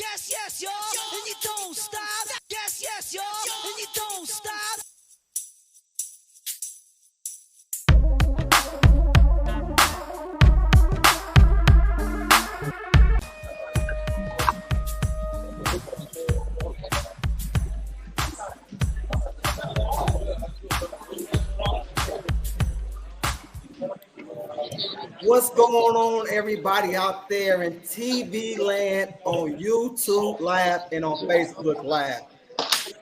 Yes, yes, y'all, and you don't stop. Yes, yes, y'all, and you don't stop. What's going on, everybody out there in TV land, on YouTube Live, and on Facebook Live?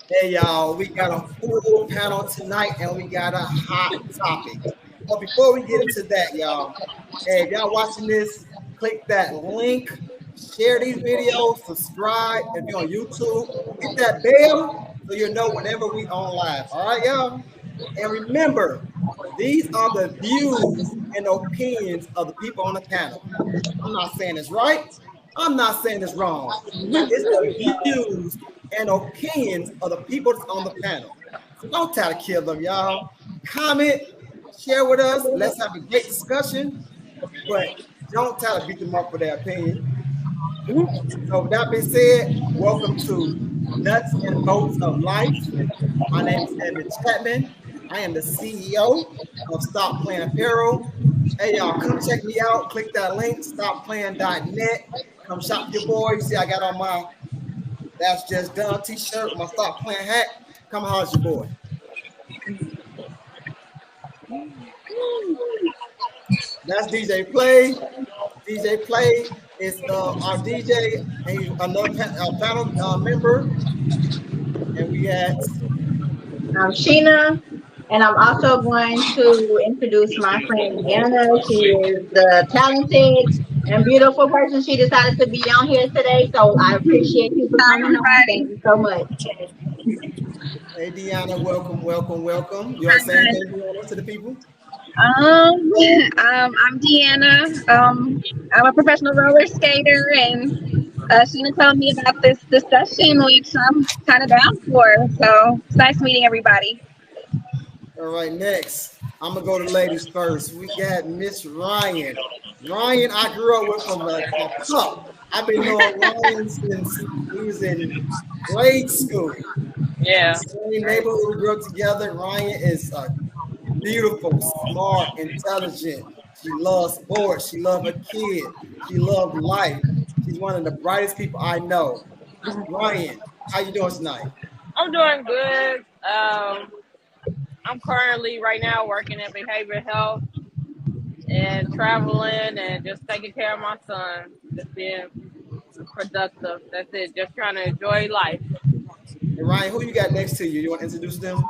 Hey, y'all, we got a full panel tonight, and we got a hot topic. But before we get into that, y'all, hey, if y'all watching this, click that link, share these videos, subscribe. If you're on YouTube, hit that bell so you'll know whenever we on live. All right, y'all? And remember, these are the views and opinions of the people on the panel. I'm not saying it's right. I'm not saying it's wrong. It's the views and opinions of the people that's on the panel. So don't try to kill them, y'all. Comment, share with us. Let's have a great discussion. But don't try to beat them up for their opinion. So with that being said, welcome to Nuts and Bolts of Life. My name is Evan Chapman. I am the CEO of Stop Play'n Apparel. Hey, y'all, come check me out. Click that link, stopplayin.net. Come shop your boy. You see, I got on my That's Just Done t-shirt, my Stop Playing hat. Come house your boy. That's DJ Play. DJ Play is our DJ, and he's another panel member. And we had I'm Sheena, and I'm also going to introduce my friend Deanna. She is the talented and beautiful person. She decided to be on here today, so I appreciate you for coming on. Thank you so much. Hey Deanna, welcome, welcome, welcome. You want to say anything, Deanna, to the people? I'm Deanna. I'm a professional roller skater, and Sheena told me about this discussion, which I'm kind of down for. So it's nice meeting everybody. All right, next. I'm gonna go to ladies first. We got Miss Ryan. Ryan, I grew up with from a pup. I've been knowing Ryan since we was in grade school. Yeah. Same neighborhood, we grew up together. Ryan is beautiful, smart, intelligent. She loves sports. She loves her kid. She loves life. She's one of the brightest people I know. Ryan, how you doing tonight? I'm doing good. I'm currently right now working in behavioral health and traveling and just taking care of my son. Just being productive. That's it. Just trying to enjoy life. And Ryan, who you got next to you? You want to introduce them?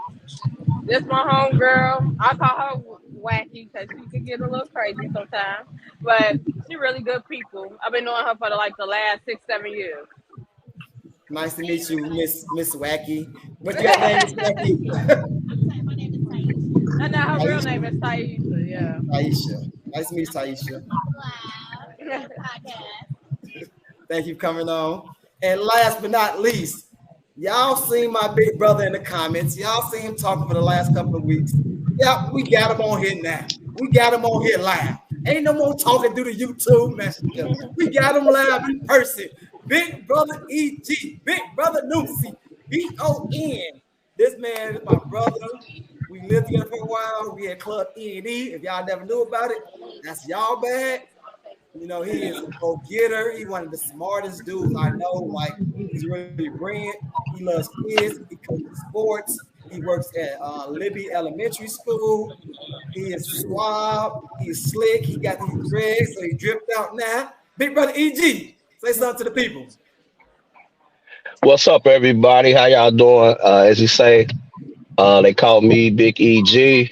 This my homegirl. I call her wacky because she can get a little crazy sometimes, but she really good people. I've been knowing her for the last 6-7 years. Nice to meet you, Miss Wacky. What's your name, Miss Wacky? My name is Taisha. And now her real name is Taisha. Yeah. Taisha. Nice to meet you, Taisha. Wow. Thank you for coming on. And last but not least, y'all seen my big brother in the comments. Y'all seen him talking for the last couple of weeks. Yeah, we got him on here now. We got him on here live. Ain't no more talking through the YouTube messenger. We got him live in person. Big brother EG, big brother Nutz, B-O-N. This man is my brother. We lived together for a while. We had Club E&E. If y'all never knew about it, that's y'all bad. You know, he is a go-getter. He's one of the smartest dudes I know. Like, he's really brilliant. He loves kids. He coaches sports. He works at Libby Elementary School. He is suave. He's slick. He got these dreads, so he dripped out now. Big brother EG, say something to the people. What's up, everybody? How y'all doing? As you say, they call me Big EG.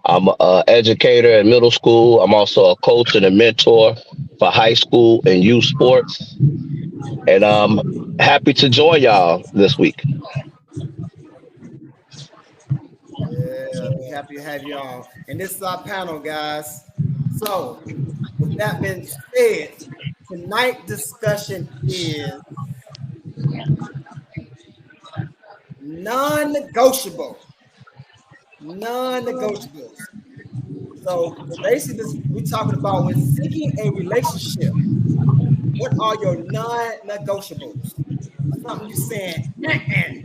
I'm an educator at middle school. I'm also a coach and a mentor for high school and youth sports. And I'm happy to join y'all this week. Yeah, we're happy to have you on. And this is our panel, guys. So, with that being said, tonight's discussion is non-negotiable. Non-negotiables. So basically, we're talking about when seeking a relationship, What are your non-negotiables? Something you saying,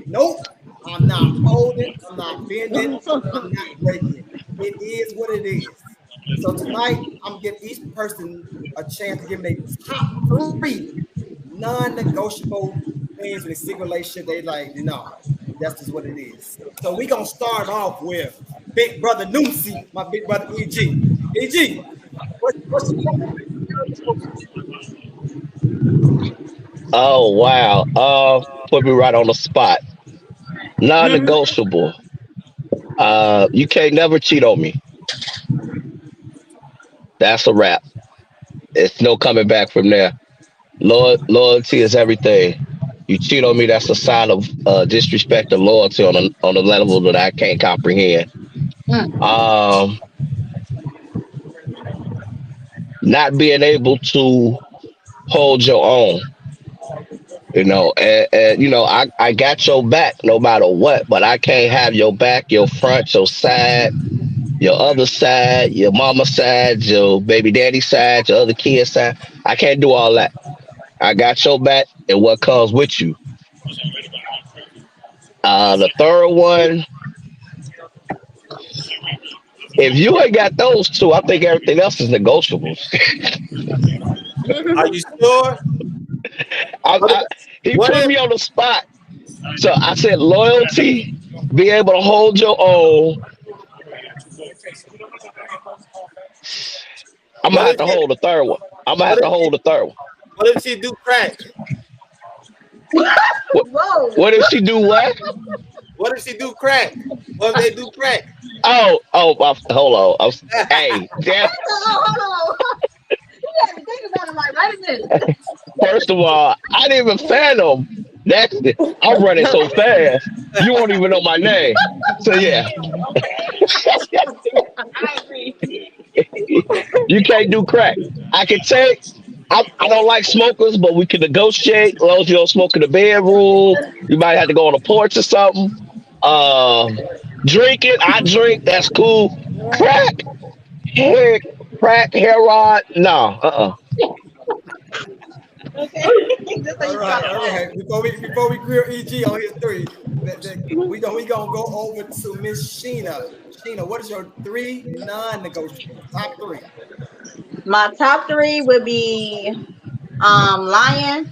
nope, I'm not folding, I'm not bending, I'm not breaking. It is what it is. So tonight, I'm giving each person a chance to give me their top 3 non-negotiable things in a single relationship. They like, no, that's just what it is. So we're gonna start off with Big Brother Nuncy, my big brother EG. EG, what's the Oh wow. Put me right on the spot. Non-negotiable. You can't never cheat on me. That's a wrap. It's no coming back from there. Loyalty is everything. You cheat on me, that's a sign of disrespect and loyalty on a level that I can't comprehend. Um, Not being able to hold your own, and I got your back no matter what, but I can't have your back, your front, your side, your other side, your mama side, your baby daddy side, your other kid side. I can't do all that. I got your back and what comes with you. The third one, if you ain't got those two, I think everything else is negotiable. Are you sure? He What put if? me on the spot. So I said loyalty, be able to hold your own. I'm gonna What have if to she? hold the third one. I'm gonna What have to if she? hold the third one. What if she do crack? What, Whoa. what if she do what? What if she do crack? What if they do crack? Hold on. Hey, damn. Hold on. You had to think about it like, wait a minute. First of all, I didn't even fathom that. I'm running so fast, you won't even know my name. So yeah, I agree. you can't do crack. I can take. I don't like smokers, but we can negotiate. As long as you don't smoke in the bedroom, you might have to go on the porch or something. Um, Drinking, I drink. That's cool. Crack, heck, crack, heroin. No, Okay. Just so all you drop right, the all ball. right. Before we grill EG on his 3, we gonna go over to Miss Sheena. Sheena, what is your 3 non-negotiables? Top 3. My top 3 would be lying.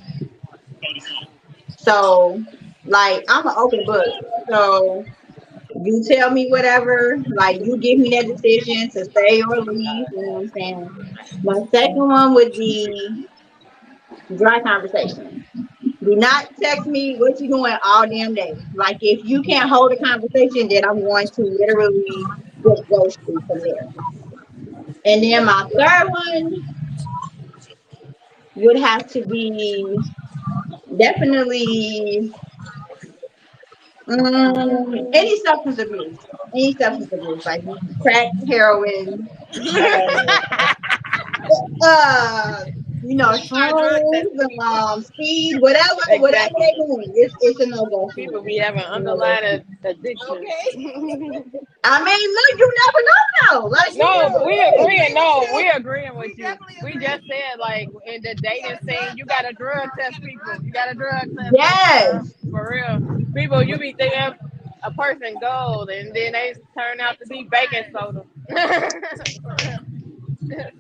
So like I'm an open book. So you tell me whatever, like you give me that decision to stay or leave, you know what I'm saying? My second one would be dry conversation. Do not text me what you doing all damn day. Like if you can't hold a conversation, then I'm going to literally just ghost you from there. And then my third one would have to be definitely any substance abuse. Any substance abuse, like crack, heroin, uh, Hard drug shrooms, testing people. speed, whatever Exactly. they doing, it's a no go for People me. be having It's a no go for underlying me. addictions. Okay. I mean, look, you never know though. Like you No, never we know. agreeing. No, we agreeing with you. We just said like in the dating scene, you gotta drug test people. You gotta drug test people, bro. Yes. For real. People, you be thinking a person gold, and then they turn out to be baking soda. For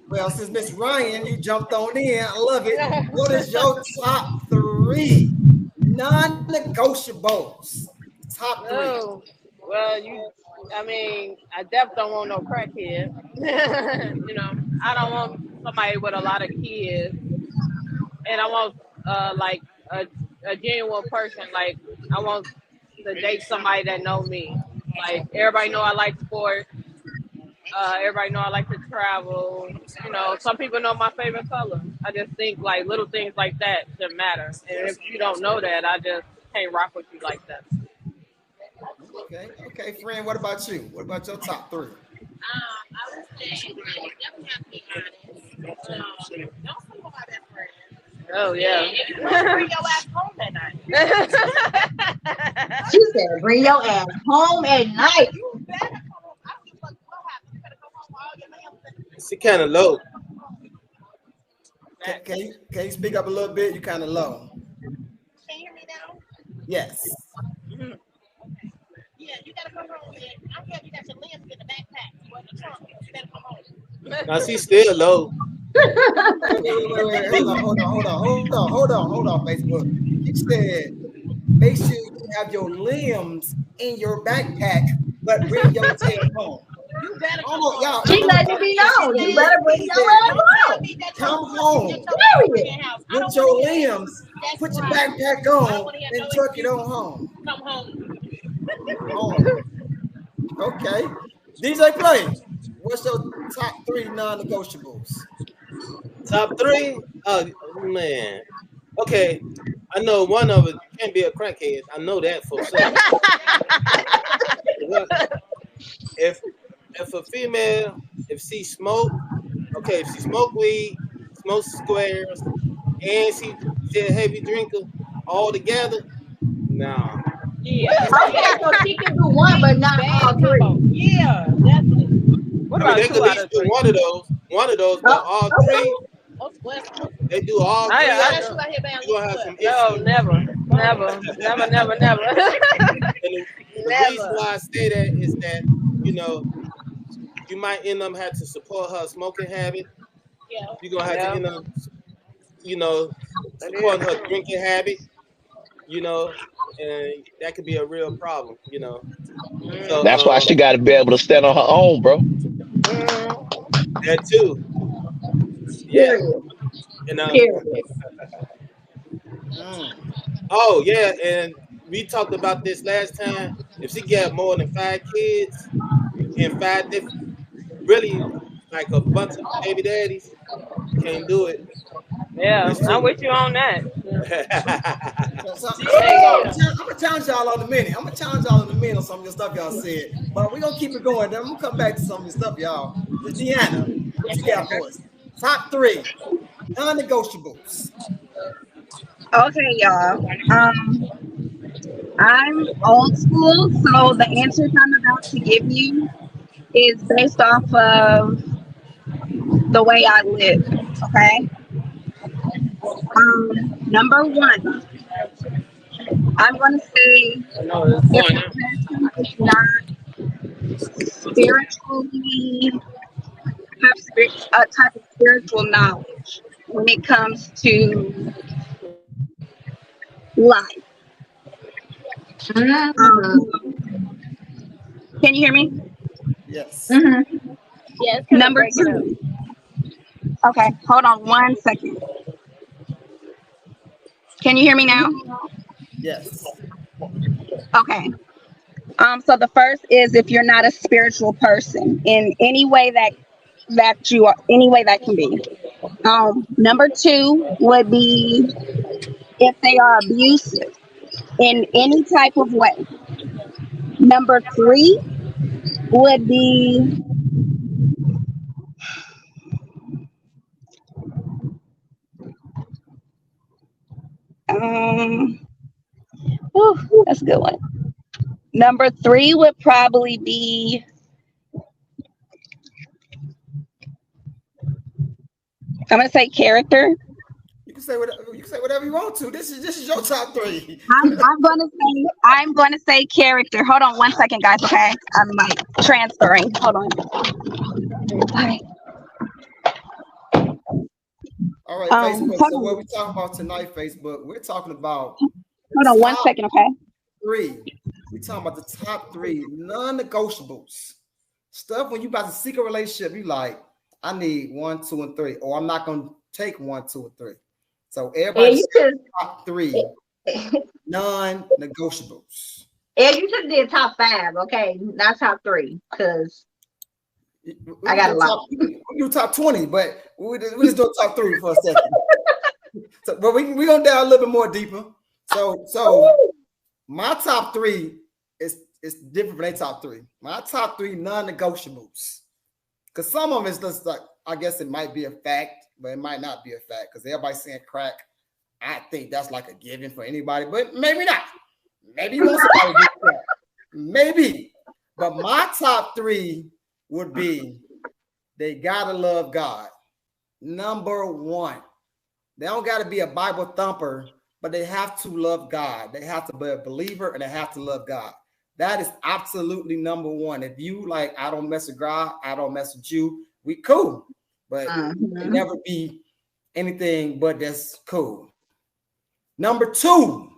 Well, since Miss Ryan, you jumped on in, I love it. What real. is your top 3 non-negotiables? Top 3. Oh, well, I mean, I definitely don't want no crackhead. I don't want somebody with a lot of kids, and I want like a genuine person. Like I want to date somebody that know me. Like everybody know I like sports. Everybody know I like to travel. Some people know my favorite color. I just think like little things like that should matter. And if you don't know that, I just can't rock with you like that. Okay, friend. What about you? What about your top 3? I would say definitely have to be honest. Don't sleep on my best friend. Oh yeah. And you must bring your ass home at night. She said, bring your ass home at night. You better come home. I don't give a fuck what happens. You better come home with all your lamps. She kind of low. Can you speak up a little bit? You kind of low. Can you hear me now? Yes. Mm-hmm. Yeah, you gotta come home, man. I'm glad you got your limbs in the backpack. You in the trunk. You better come home. Now she's still low. Wait. Hold on, Facebook. You said make sure you have your limbs in your backpack, but bring your tail home. You better come Oh, home. She let you be known. You better bring your ass home. Come home with your limbs, put your backpack on, and truck it on home. Come home. Home. Okay. DJ Play, what's your top 3 non-negotiables? Top 3? Oh man. Okay. I know one of it can't be a crackhead. I know that for sure. if a female, if she smoke, okay, if she smoke weed, smoke squares, and she a heavy drinker all together, nah. Yeah. Okay, so she can do one, but not all 3. Yeah, definitely. What I mean, about they two could at out least of do three? one of those, but all 3, they do all 3. You're gonna have some issues. No, never. And the reason why I say that is that, you might end up having to support her smoking habit. Yeah. You're gonna have to end up, supporting her drinking habit, and that could be a real problem, So That's why she got to be able to stand on her own, bro. that too. Yeah. And oh yeah, and we talked about this last time. If she got more than 5 kids and 5 different, really like a bunch of baby daddies, can't do it. Yeah, I'm with you on that. I'm gonna challenge y'all on the minute. I'm gonna challenge y'all in a minute on some of the stuff y'all said, but we're gonna keep it going. Then I'm gonna come back to some of the stuff, y'all. Deanna, what you got for us? Top 3 non-negotiables. Okay, y'all. I'm old school, so the answers I'm about to give you is based off of the way I live. Okay. Number 1, I'm going to say if a person is not spiritually have a type of spiritual knowledge when it comes to life. Can you hear me? Yes. Yes. Number 2. Okay, hold on 1 second. Can you hear me now? Yes. Okay. So the first is if you're not a spiritual person in any way that you are, any way that can be. Number 2 would be if they are abusive in any type of way. Number 3 would be that's a good one. Number 3 would probably be I'm gonna say character. You can say whatever you want to. This is your top 3. I'm gonna say character. Hold on 1 second, guys. Okay, I'm like transferring. Hold on. All right, Facebook. So what we're talking about tonight, Facebook, we're talking about hold on 1 second, okay? 3. We're talking about the top 3 non-negotiables. Stuff when you about to seek a relationship, you like, I need 1, 2, and 3, or I'm not gonna take 1, 2, and 3. So everybody's top 3 non-negotiables. And you should did top 5, okay, not top 3, because I got a lot. We do top 20, but we just do top 3 for a second. So, but we're gonna dive a little bit more deeper. So my top 3 is different from their top 3. My top 3 non-negotiables, because some of it's just like, I guess it might be a fact, but it might not be a fact because everybody's saying crack. I think that's like a given for anybody, but maybe not. Maybe you want somebody to do crack. Maybe. But my top 3 would be they gotta love God. Number 1. They don't got to be a Bible thumper, but they have to love God. They have to be a believer and they have to love God. That is absolutely number one. If you like, I don't mess with God, I don't mess with you, we cool. But you can never be anything but that's cool. Number two,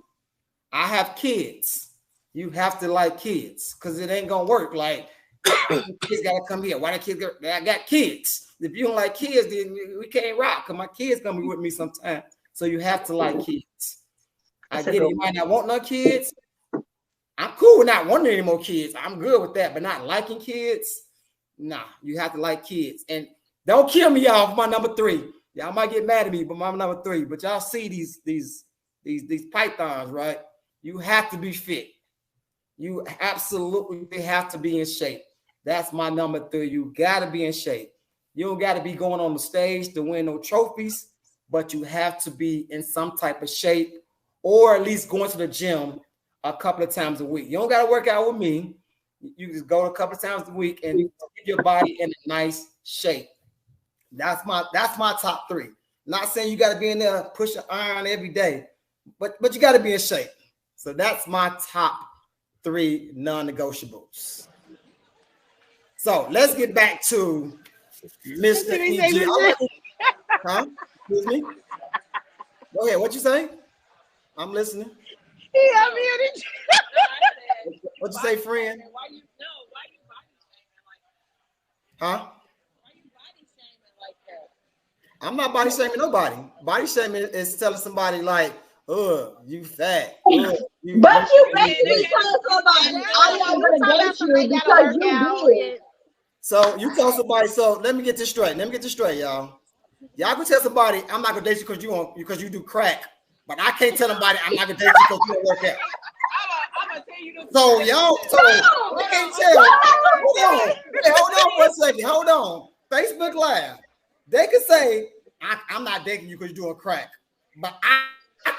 I have kids. You have to like kids because it ain't gonna work. Like kids gotta come here. Why the kids I got kids. If you don't like kids, then we can't rock because my kids gonna be with me sometime. So you have to like kids. I get it. You might not want no kids. I'm cool with not wanting any more kids. I'm good with that, but not liking kids. Nah, you have to like kids. And don't kill me, y'all, for my number three. Y'all might get mad at me, but my number three. But y'all see these pythons, right? You have to be fit. You absolutely have to be in shape. That's my number three. You gotta be in shape. You don't gotta be going on the stage to win no trophies, but you have to be in some type of shape, or at least going to the gym a couple of times a week. You don't gotta work out with me. You just go a couple of times a week and get your body in a nice shape. That's my top three. Not saying you got to be in there pushing iron every day, but you got to be in shape. So that's my top three non-negotiables. So let's get back to Mr. EG. Huh? Excuse me? Go ahead. What you say? I'm listening. Yeah, I'm muted. What you say, friend? Why you body shaming like that? Huh? Why you body shaming like that? I'm not body shaming nobody. Body shaming is telling somebody like, "Oh, you fat." You basically telling somebody, I'm not gonna date you because you did. So you tell somebody. So let me get this straight. Y'all. Y'all can tell somebody, "I'm not gonna date you because you do crack," but I can't tell somebody, "I'm not gonna date you because you don't work out." I'm gonna tell you this. So y'all, I can't tell. Hold on for a second. Hold on. Facebook Live. They can say, I'm not dating you because you're doing crack. But I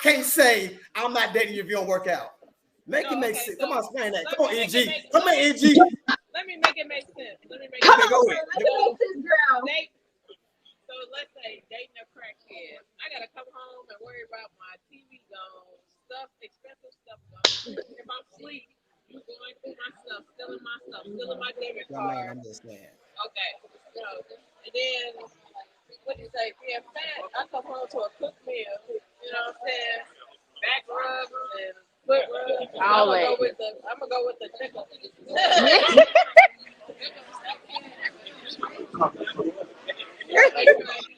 can't say I'm not dating you if you don't work out. Make sense. Come on, explain that. Come on, EG. Come on, EG. Let me make it make sense. Come on, let's make this girl. So let's say dating a crackhead. I gotta come home and worry about my TV gone, expensive stuff gone. If I'm asleep, you going through my stuff, stealing my debit card. Okay. And then what you say, being fat, I come home to a cooked meal. You know what I'm saying? Back rubs and foot rubs. I'm gonna go with the chicken.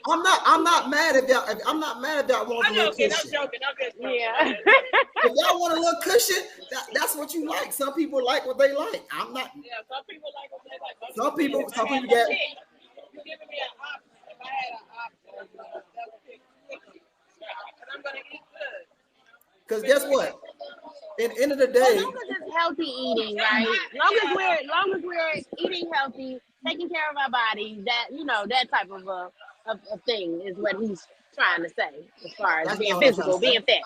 I'm not mad at y'all. I'm not mad at y'all want a little cushion. I'm joking. Yeah. If y'all want a little cushion, that's what you like. Some people like what they like. I'm not. Yeah, some people like what they like. Some people get. You're giving me an option. If I had an option, that would pick chicken. And I'm gonna eat good. Because guess what? At the end of the day, As long as it's healthy eating, right? Long as we're eating healthy, taking care of our body, that type of thing is what he's trying to say as far as being physical, being fit.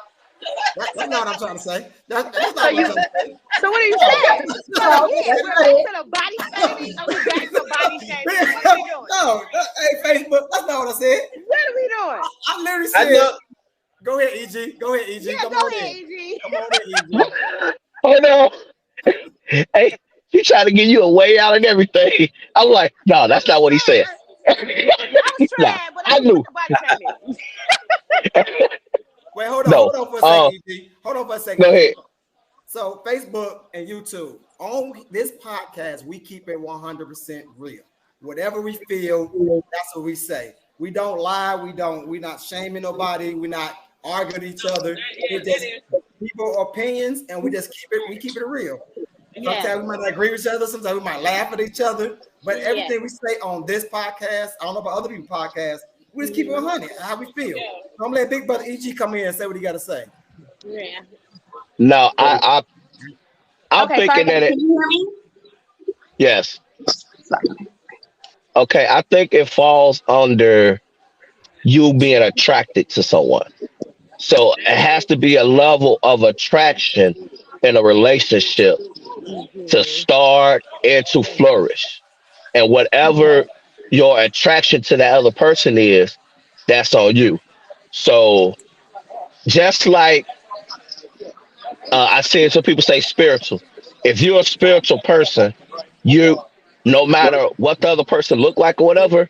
That's not what I'm trying to say. That's not what I'm trying to say. So what are you saying? We're back to the body shaming. Are we back to body shaming? What are we doing? No, hey, Facebook, that's not what I said. What are we doing? I literally said, go ahead, EG. Go ahead, EG. Yeah, Come go on ahead, in. EG. Come on in, EG. Hold on. Hey, he trying to give you a way out and everything. I'm like, no, that's not what he said. I was trying, but I knew. Body shaming. Wait, hold on for a second, EG. Hold on for a second. Go ahead. So Facebook and YouTube, on this podcast, we keep it 100% real. Whatever we feel, that's what we say. We don't lie. We're not shaming nobody. We're not arguing with each other. It's just people's opinions, and we keep it real. Sometimes we might not agree with each other. Sometimes we might laugh at each other. But everything we say on this podcast, I don't know about other people's podcasts, we just keep it 100, how we feel. So I'm going to let Big Brother EG come in and say what he got to say. Yeah. No, I'm thinking that Can you hear me? Yes. Okay, I think it falls under you being attracted to someone. So it has to be a level of attraction in a relationship to start and to flourish. And whatever your attraction to the other person is, that's on you. So just like I said, some people say spiritual. If you're a spiritual person, you no matter what the other person look like or whatever,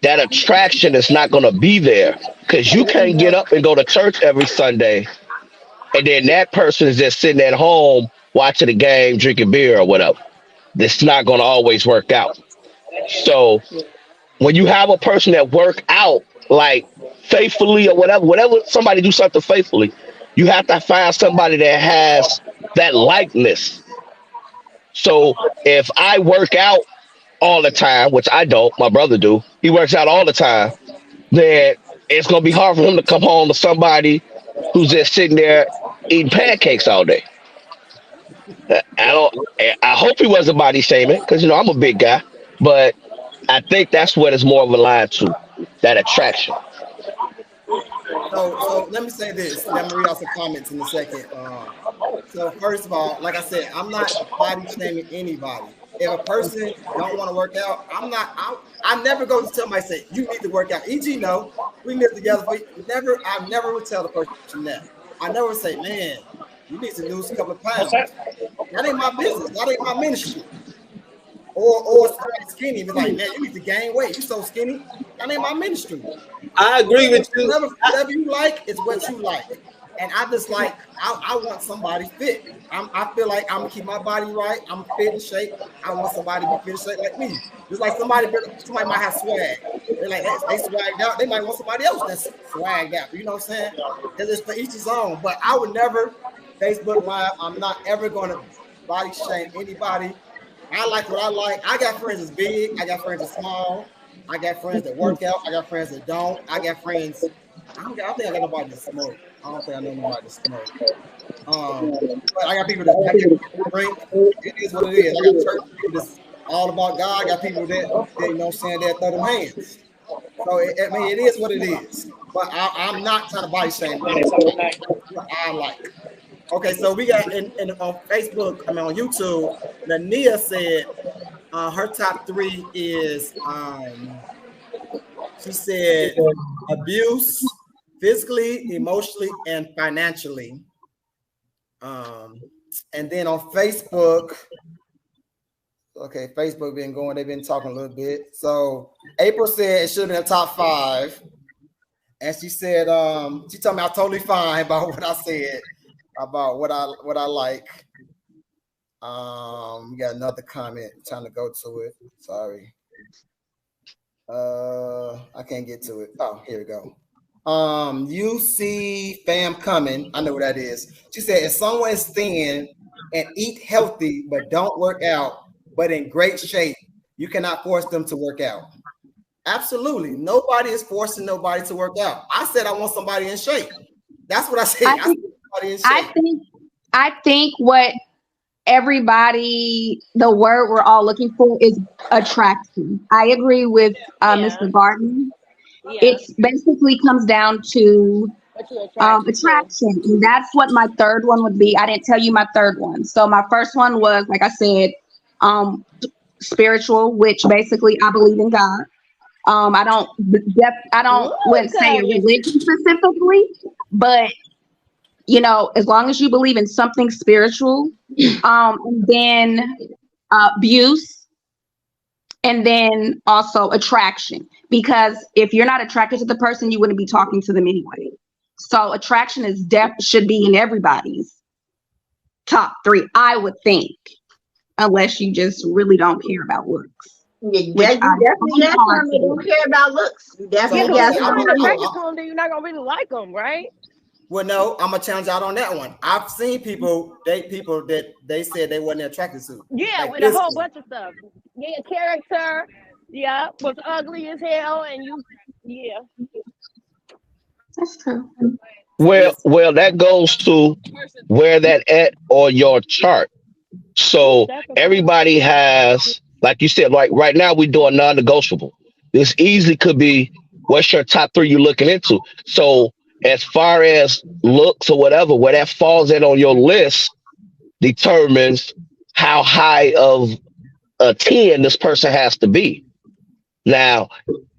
that attraction is not going to be there because you can't get up and go to church every Sunday, and then that person is just sitting at home watching the game, drinking beer or whatever. It's not going to always work out. So when you have a person that work out like faithfully or whatever somebody do something faithfully, you have to find somebody that has that likeness. So if I work out all the time, which I don't, my brother do, he works out all the time, then it's gonna be hard for him to come home to somebody who's just sitting there eating pancakes all day. I don't. I hope he wasn't body shaming because I'm a big guy, but I think that's what it's more of a line to that attraction. So let me say this. Let me read out some comments in a second. So first of all, like I said, I'm not body shaming anybody. If a person don't want to work out, I never go to tell somebody say you need to work out. EG, no, we live together. But I never would tell the person that. I never would say, man, you need to lose a couple of pounds. That ain't my business. That ain't my ministry. Or somebody skinny, be like, man, you need to gain weight. You so skinny. That ain't my ministry. I agree with you. Whatever you like is what you like. And I just like, I want somebody fit. I feel like I'm gonna keep my body right. I'm fit in shape. I want somebody to be fit in shape like me. Just like somebody might have swag. They're like, they swagged out. They might want somebody else that's swagged out. You know what I'm saying? It's for each his own. But I would never Facebook Live. I'm not ever gonna body shame anybody. I like what I like. I got friends that's big. I got friends that's small. I got friends that work out. I got friends that don't. I got friends. I think I got nobody that smoke. I don't think I know nobody that smoke. But I got people that drink. It is what it is. I got church people that's all about God. I got people that they know saying that throw them hands. So it is what it is. But I'm not trying to body shame. I like. Okay, so we got on Facebook, on YouTube, Nania said her top 3 is she said abuse, physically, emotionally, and financially. And then on Facebook, okay, Facebook been going, they've been talking a little bit. So April said it should have been a top 5. And she said, she told me I'm totally fine about what I said. About what I like. We got another comment. I'm trying to go to it. Sorry. I can't get to it. Oh, here we go. You see fam coming. I know what that is. She said, if someone is thin and eat healthy but don't work out, but in great shape, you cannot force them to work out. Absolutely. Nobody is forcing nobody to work out. I said I want somebody in shape. That's what I said. I think what everybody, the word we're all looking for is attraction. I agree with Mr. Barton. Yeah. It basically comes down to attraction. And that's what my third one would be. I didn't tell you my third one. So my first one was, like I said, spiritual, which basically I believe in God. I wouldn't say a religion specifically, but as long as you believe in something spiritual, and then abuse, and then also attraction. Because if you're not attracted to the person, you wouldn't be talking to them anyway. So attraction should be in everybody's top 3, I would think, unless you just really don't care about looks. Yeah, you definitely got some that don't care about looks. You definitely got some. Then you're not gonna really like them, right? Well, no, I'm gonna challenge out on that one. I've seen people date people that they said they wasn't attracted to. Yeah, like with a whole bunch of stuff. Yeah, character. Yeah, was ugly as hell, and yeah. That's true. Well, that goes to where that at on your chart. So everybody has, like you said, like right now we're doing non-negotiable. This easily could be what's your top 3 you're looking into. So as far as looks or whatever, where that falls in on your list determines how high of a 10 this person has to be. Now,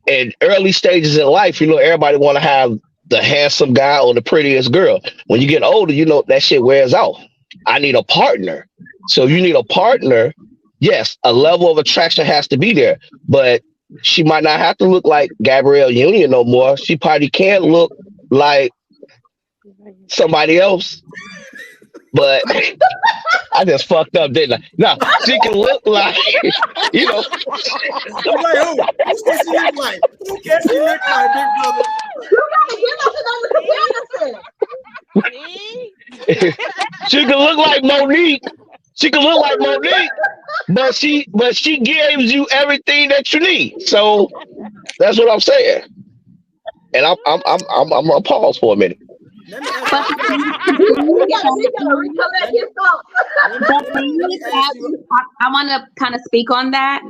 in early stages in life, everybody want to have the handsome guy or the prettiest girl. When you get older, you know that shit wears off. I need a partner. So you need a partner. Yes, a level of attraction has to be there, but she might not have to look like Gabrielle Union no more. She probably can look like somebody else. But I just fucked up, didn't I? No, she can look like, you know. Like, who can she look like? Who can she look like, big brother? You gotta give us another comparison. She can look like Monique. She can look like Monique, but she gives you everything that you need. So that's what I'm saying. And I'm gonna pause for a minute. Let me ask I want to kind of speak on that.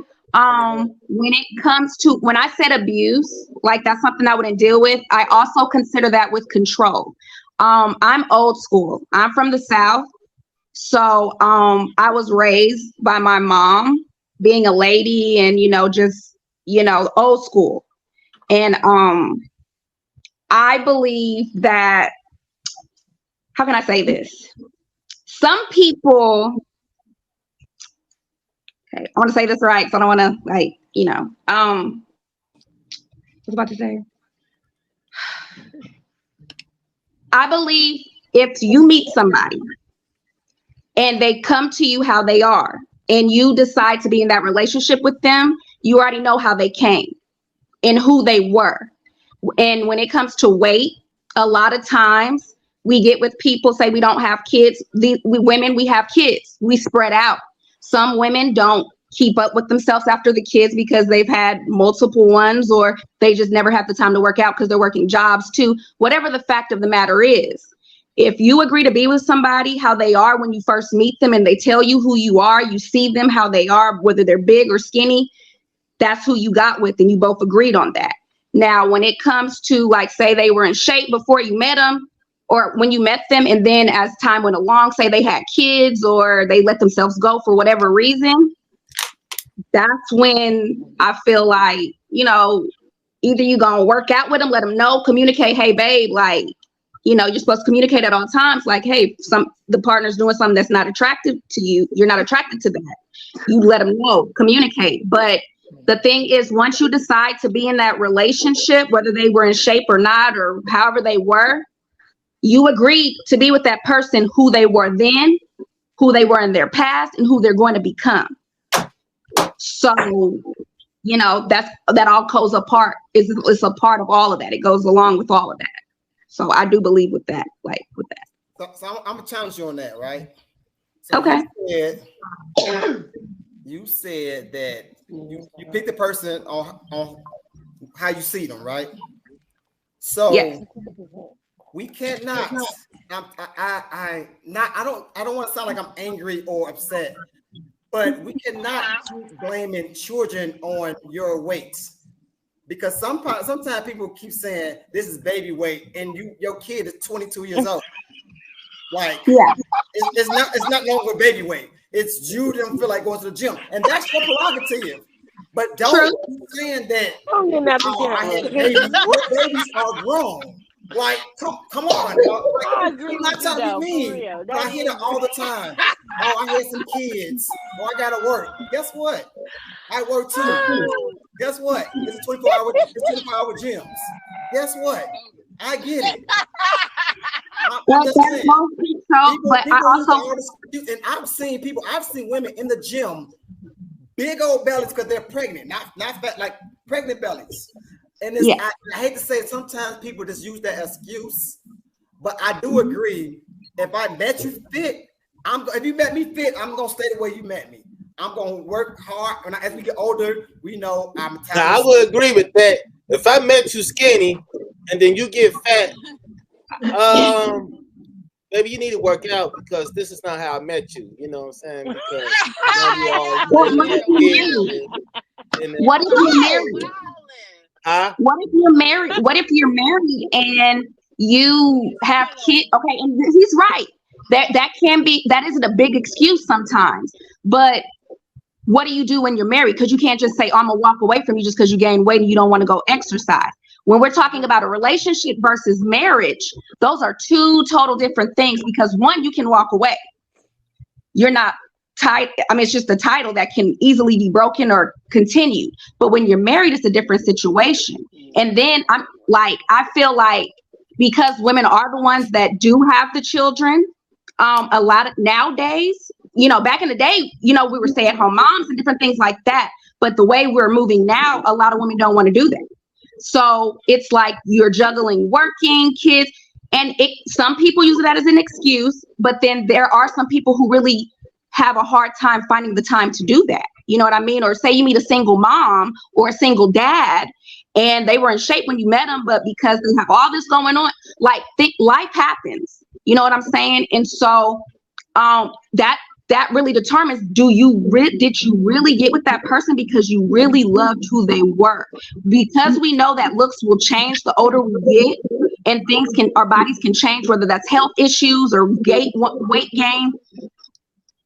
When it comes to, when I said abuse, like that's something I wouldn't deal with. I also consider that with control. I'm old school. I'm from the South. So I was raised by my mom being a lady and, just, old school. And I believe that, how can I say this? Some people, okay, I want to say this right, so I don't want to I was about to say. I believe if you meet somebody and they come to you how they are, and you decide to be in that relationship with them, you already know how they came and who they were. And when it comes to weight, a lot of times we get with people say we don't have kids. We women, we have kids. We spread out. Some women don't keep up with themselves after the kids because they've had multiple ones, or they just never have the time to work out because they're working jobs too. Whatever the fact of the matter is, if you agree to be with somebody how they are when you first meet them and they tell you who you are, you see them how they are, whether they're big or skinny, that's who you got with, and you both agreed on that. Now, when it comes to, like, say they were in shape before you met them, or when you met them, and then as time went along, say they had kids or they let themselves go for whatever reason, that's when I feel like, either you're going to work out with them, let them know, communicate, hey, babe, like, you're supposed to communicate at all times, like, hey, the partner's doing something that's not attractive to you, you're not attracted to that. You let them know, communicate. But the thing is, once you decide to be in that relationship, whether they were in shape or not, or however they were, you agreed to be with that person who they were then, who they were in their past, and who they're going to become. So, that all goes apart. It's a part of all of that. It goes along with all of that. So I do believe with that, So I'm gonna challenge you on that, right? So okay. You said that you pick the person on how you see them, right? So yes. We cannot. I don't want to sound like I'm angry or upset, but we cannot keep blaming children on your weight, because sometimes people keep saying this is baby weight, and your kid is 22 years old. Like, yeah, it's not going with baby weight. It's you don't feel like going to the gym, and that's your prerogative. But don't saying that. I had babies. Babies are grown. Like, come on, dog. Like, you're not trying to be mean. But I hear that all the time. Oh, I had some kids. Oh, I gotta work. Guess what? I work too. Guess what? It's 24-hour gyms. Guess what? I get it. I'm just saying. And I've seen women in the gym, big old bellies because they're pregnant, not fat, like pregnant bellies. And I hate to say it, sometimes people just use that excuse, but I do agree. If I met you fit, if you met me fit, I'm gonna stay the way you met me. I'm gonna work hard. As we get older, we know I'm tired. Now, I would agree with that. If I met you skinny and then you get fat, maybe you need to work out, because this is not how I met you. You know what I'm saying? Because what if you're married? What if you're married? What if you're married and you have kids? Okay, and he's right. That isn't a big excuse sometimes. But what do you do when you're married? Because you can't just say, I'm gonna walk away from you just because you gain weight and you don't want to go exercise. When we're talking about a relationship versus marriage, those are two total different things, because one, you can walk away. You're not tied. I mean, it's just a title that can easily be broken or continued. But when you're married, it's a different situation. And then I feel like because women are the ones that do have the children, a lot of nowadays, back in the day, we were stay-at-home moms and different things like that. But the way we're moving now, a lot of women don't want to do that. So it's like you're juggling working, kids, and some people use that as an excuse, but then there are some people who really have a hard time finding the time to do that. You know what I mean? Or say you meet a single mom or a single dad and they were in shape when you met them, but because they have all this going on, life happens. You know what I'm saying? And so that really determines, did you really get with that person because you really loved who they were? Because we know that looks will change the older we get, and our bodies can change, whether that's health issues or weight gain.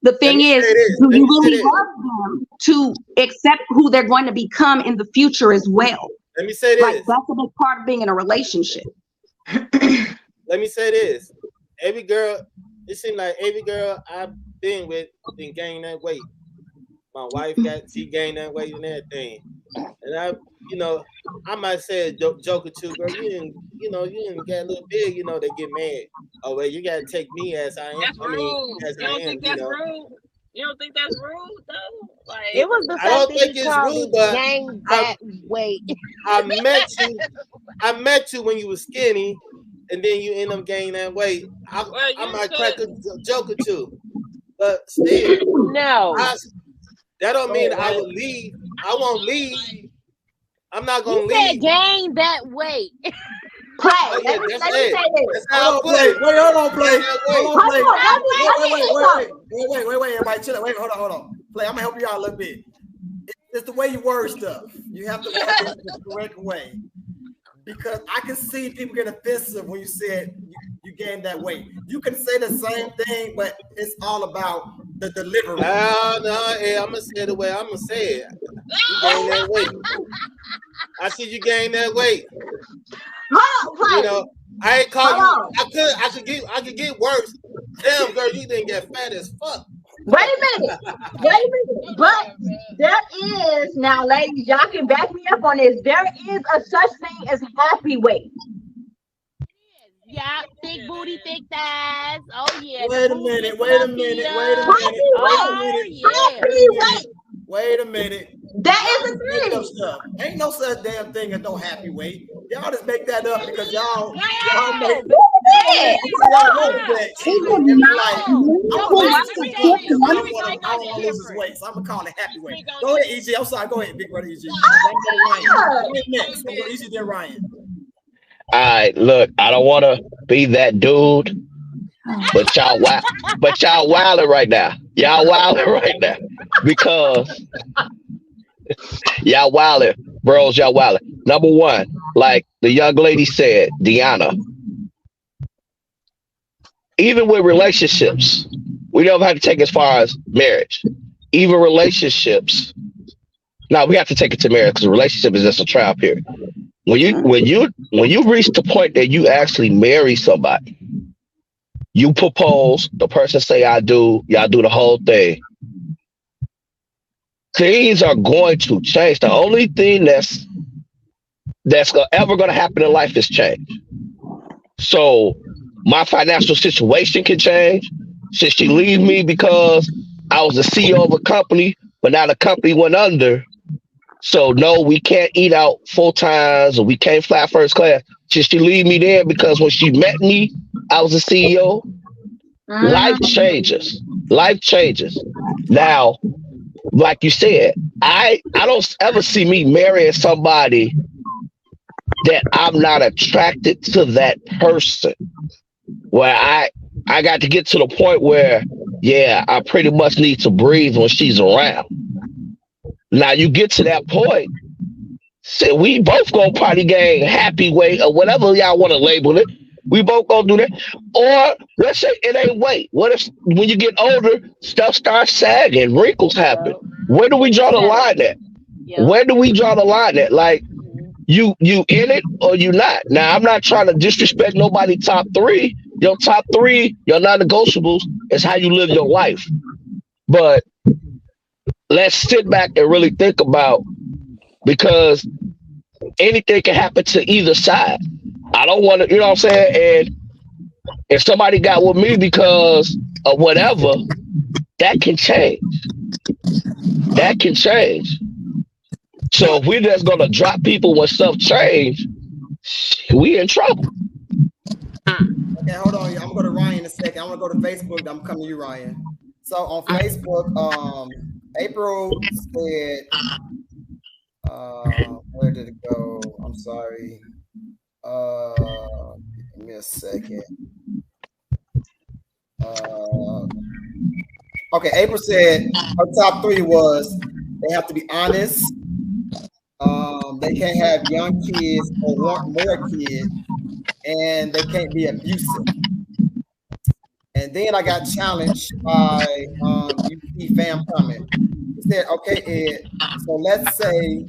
The thing is, do you really love them to accept who they're going to become in the future as well? Let me say this. That's a big part of being in a relationship. Let me say this. It seems like every girl I've been with been gaining that weight. My wife she gained that weight and everything. And I might say a joke or two, girl. You didn't get a little big, they get mad. Oh, well, you gotta take me as I am. That's rude. You don't think that's rude? You don't think that's rude though? Like, it was the I don't fact think that it's rude, but gained that weight. I met you when you were skinny, and then you end up gaining that weight. I might crack a joke or two, but still, no. That don't mean I will leave. I won't leave. I'm not gonna leave. You said gain that weight. Play. Let me say this. Wait, hold on, Play. Wait, everybody chill. Wait, hold on. Play, I'm gonna help you out a little bit. It's the way you word stuff. You have to word it the correct way. Because I can see people get offensive when you said you gained that weight. You can say the same thing, but it's all about the delivery. No, I'm gonna say it the way I'm gonna say it. You gained that weight. I see you gain that weight. I ain't call you. I could get worse. Damn, girl, you didn't get fat as fuck. Wait a minute. But there is, now ladies, y'all can back me up on this. There is a such thing as happy weight. Yeah, thick booty, thick thighs. Oh yeah. Wait a minute. That is a thing. Ain't no such damn thing as no happy weight. Y'all just make that up because y'all make it. I don't want to lose his weight, so I'm gonna call it happy weight. Go ahead, EG. I'm sorry. Go ahead, big brother EG. Next, EG then Ryan. All right, look, I don't want to be that dude, but y'all wilding right now. Y'all wilding right now because y'all wilding, bros. Y'all wilding. Number one, like the young lady said, Deanna. Even with relationships, we don't have to take as far as marriage. Even relationships. Now we have to take it to marriage because a relationship is just a trial period. When you reach the point that you actually marry somebody, you propose, the person say I do, y'all do the whole thing. Things are going to change. The only thing that's ever going to happen in life is change. So my financial situation can change. Should she leave me because I was the CEO of a company, but now the company went under? So no, we can't eat out 4 times or we can't fly first class. Should she leave me there because when she met me, I was the CEO? Life changes. Life changes. Now, like you said, I don't ever see me marrying somebody that I'm not attracted to that person. Where I got to get to the point where, yeah, I pretty much need to breathe when she's around. Now you get to that point, so we both gonna probably gain happy weight or whatever y'all want to label it. We both gonna do that. Or let's say it ain't weight. What if when you get older, stuff starts sagging, wrinkles happen? Where do we draw the line at? Where do we draw the line at? Like, you in it or you not. Now I'm not trying to disrespect nobody top three. Your top three, your non-negotiables is how you live your life. But let's sit back and really think about, because anything can happen to either side. I don't want to, you know what I'm saying? And if somebody got with me because of whatever, that can change. That can change. So if we're just gonna drop people when stuff change, we in trouble. Okay, hold on. I'm gonna go to Ryan in a second. I'm gonna go to Facebook. I'm coming to you, Ryan. So on Facebook, April said, where did it go? I'm sorry. Give me a second. Okay, April said her top three was they have to be honest. They can't have young kids or want more kids, and they can't be abusive. And then I got challenged by UP Fam comment. He said, okay, Ed, so let's say,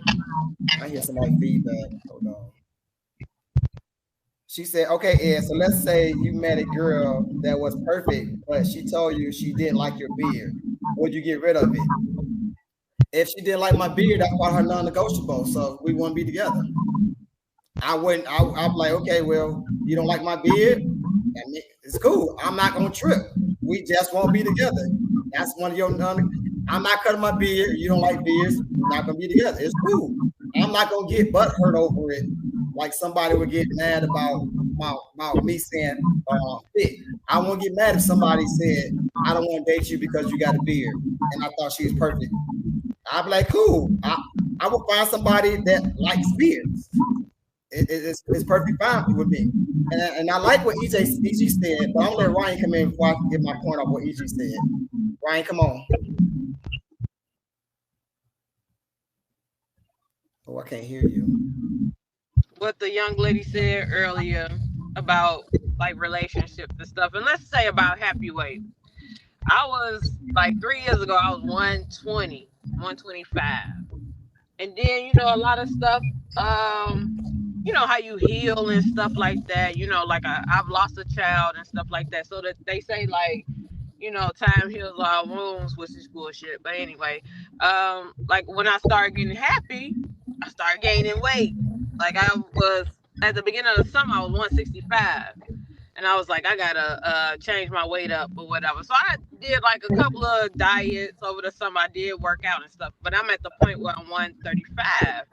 I hear somebody feedback. Hold on. She said, okay, Ed, so let's say you met a girl that was perfect, but she told you she didn't like your beard. Would you get rid of it? If she didn't like my beard, that's part of her non-negotiable, so we wouldn't be together. I wouldn't, I'm like, okay, well, you don't like my beard? I mean, it's cool. I'm not gonna trip. We just won't be together. That's one of your I'm not cutting my beard. You don't like beards. We're not gonna be together. It's cool. I'm not gonna get butt hurt over it. Like somebody would get mad about me saying fit. I won't get mad if somebody said I don't want to date you because you got a beard and I thought she was perfect. I'd be like, cool. I will find somebody that likes beards. It's perfectly fine with me. And I like what EG said, but I'm gonna let Ryan come in before I can get my point off what EG said. Ryan, come on. Oh, I can't hear you. What the young lady said earlier about like relationships and stuff, and let's say about happy weight. I was like 3 years ago, I was 120, 125. And then, a lot of stuff, how you heal and stuff like that, like I've lost a child and stuff like that. So that they say like, time heals all wounds, which is bullshit. But anyway, like when I started getting happy, I started gaining weight. Like I was, at the beginning of the summer, I was 165. And I was like, I gotta change my weight up or whatever. So I did like a couple of diets over the summer. I did work out and stuff. But I'm at the point where I'm 135.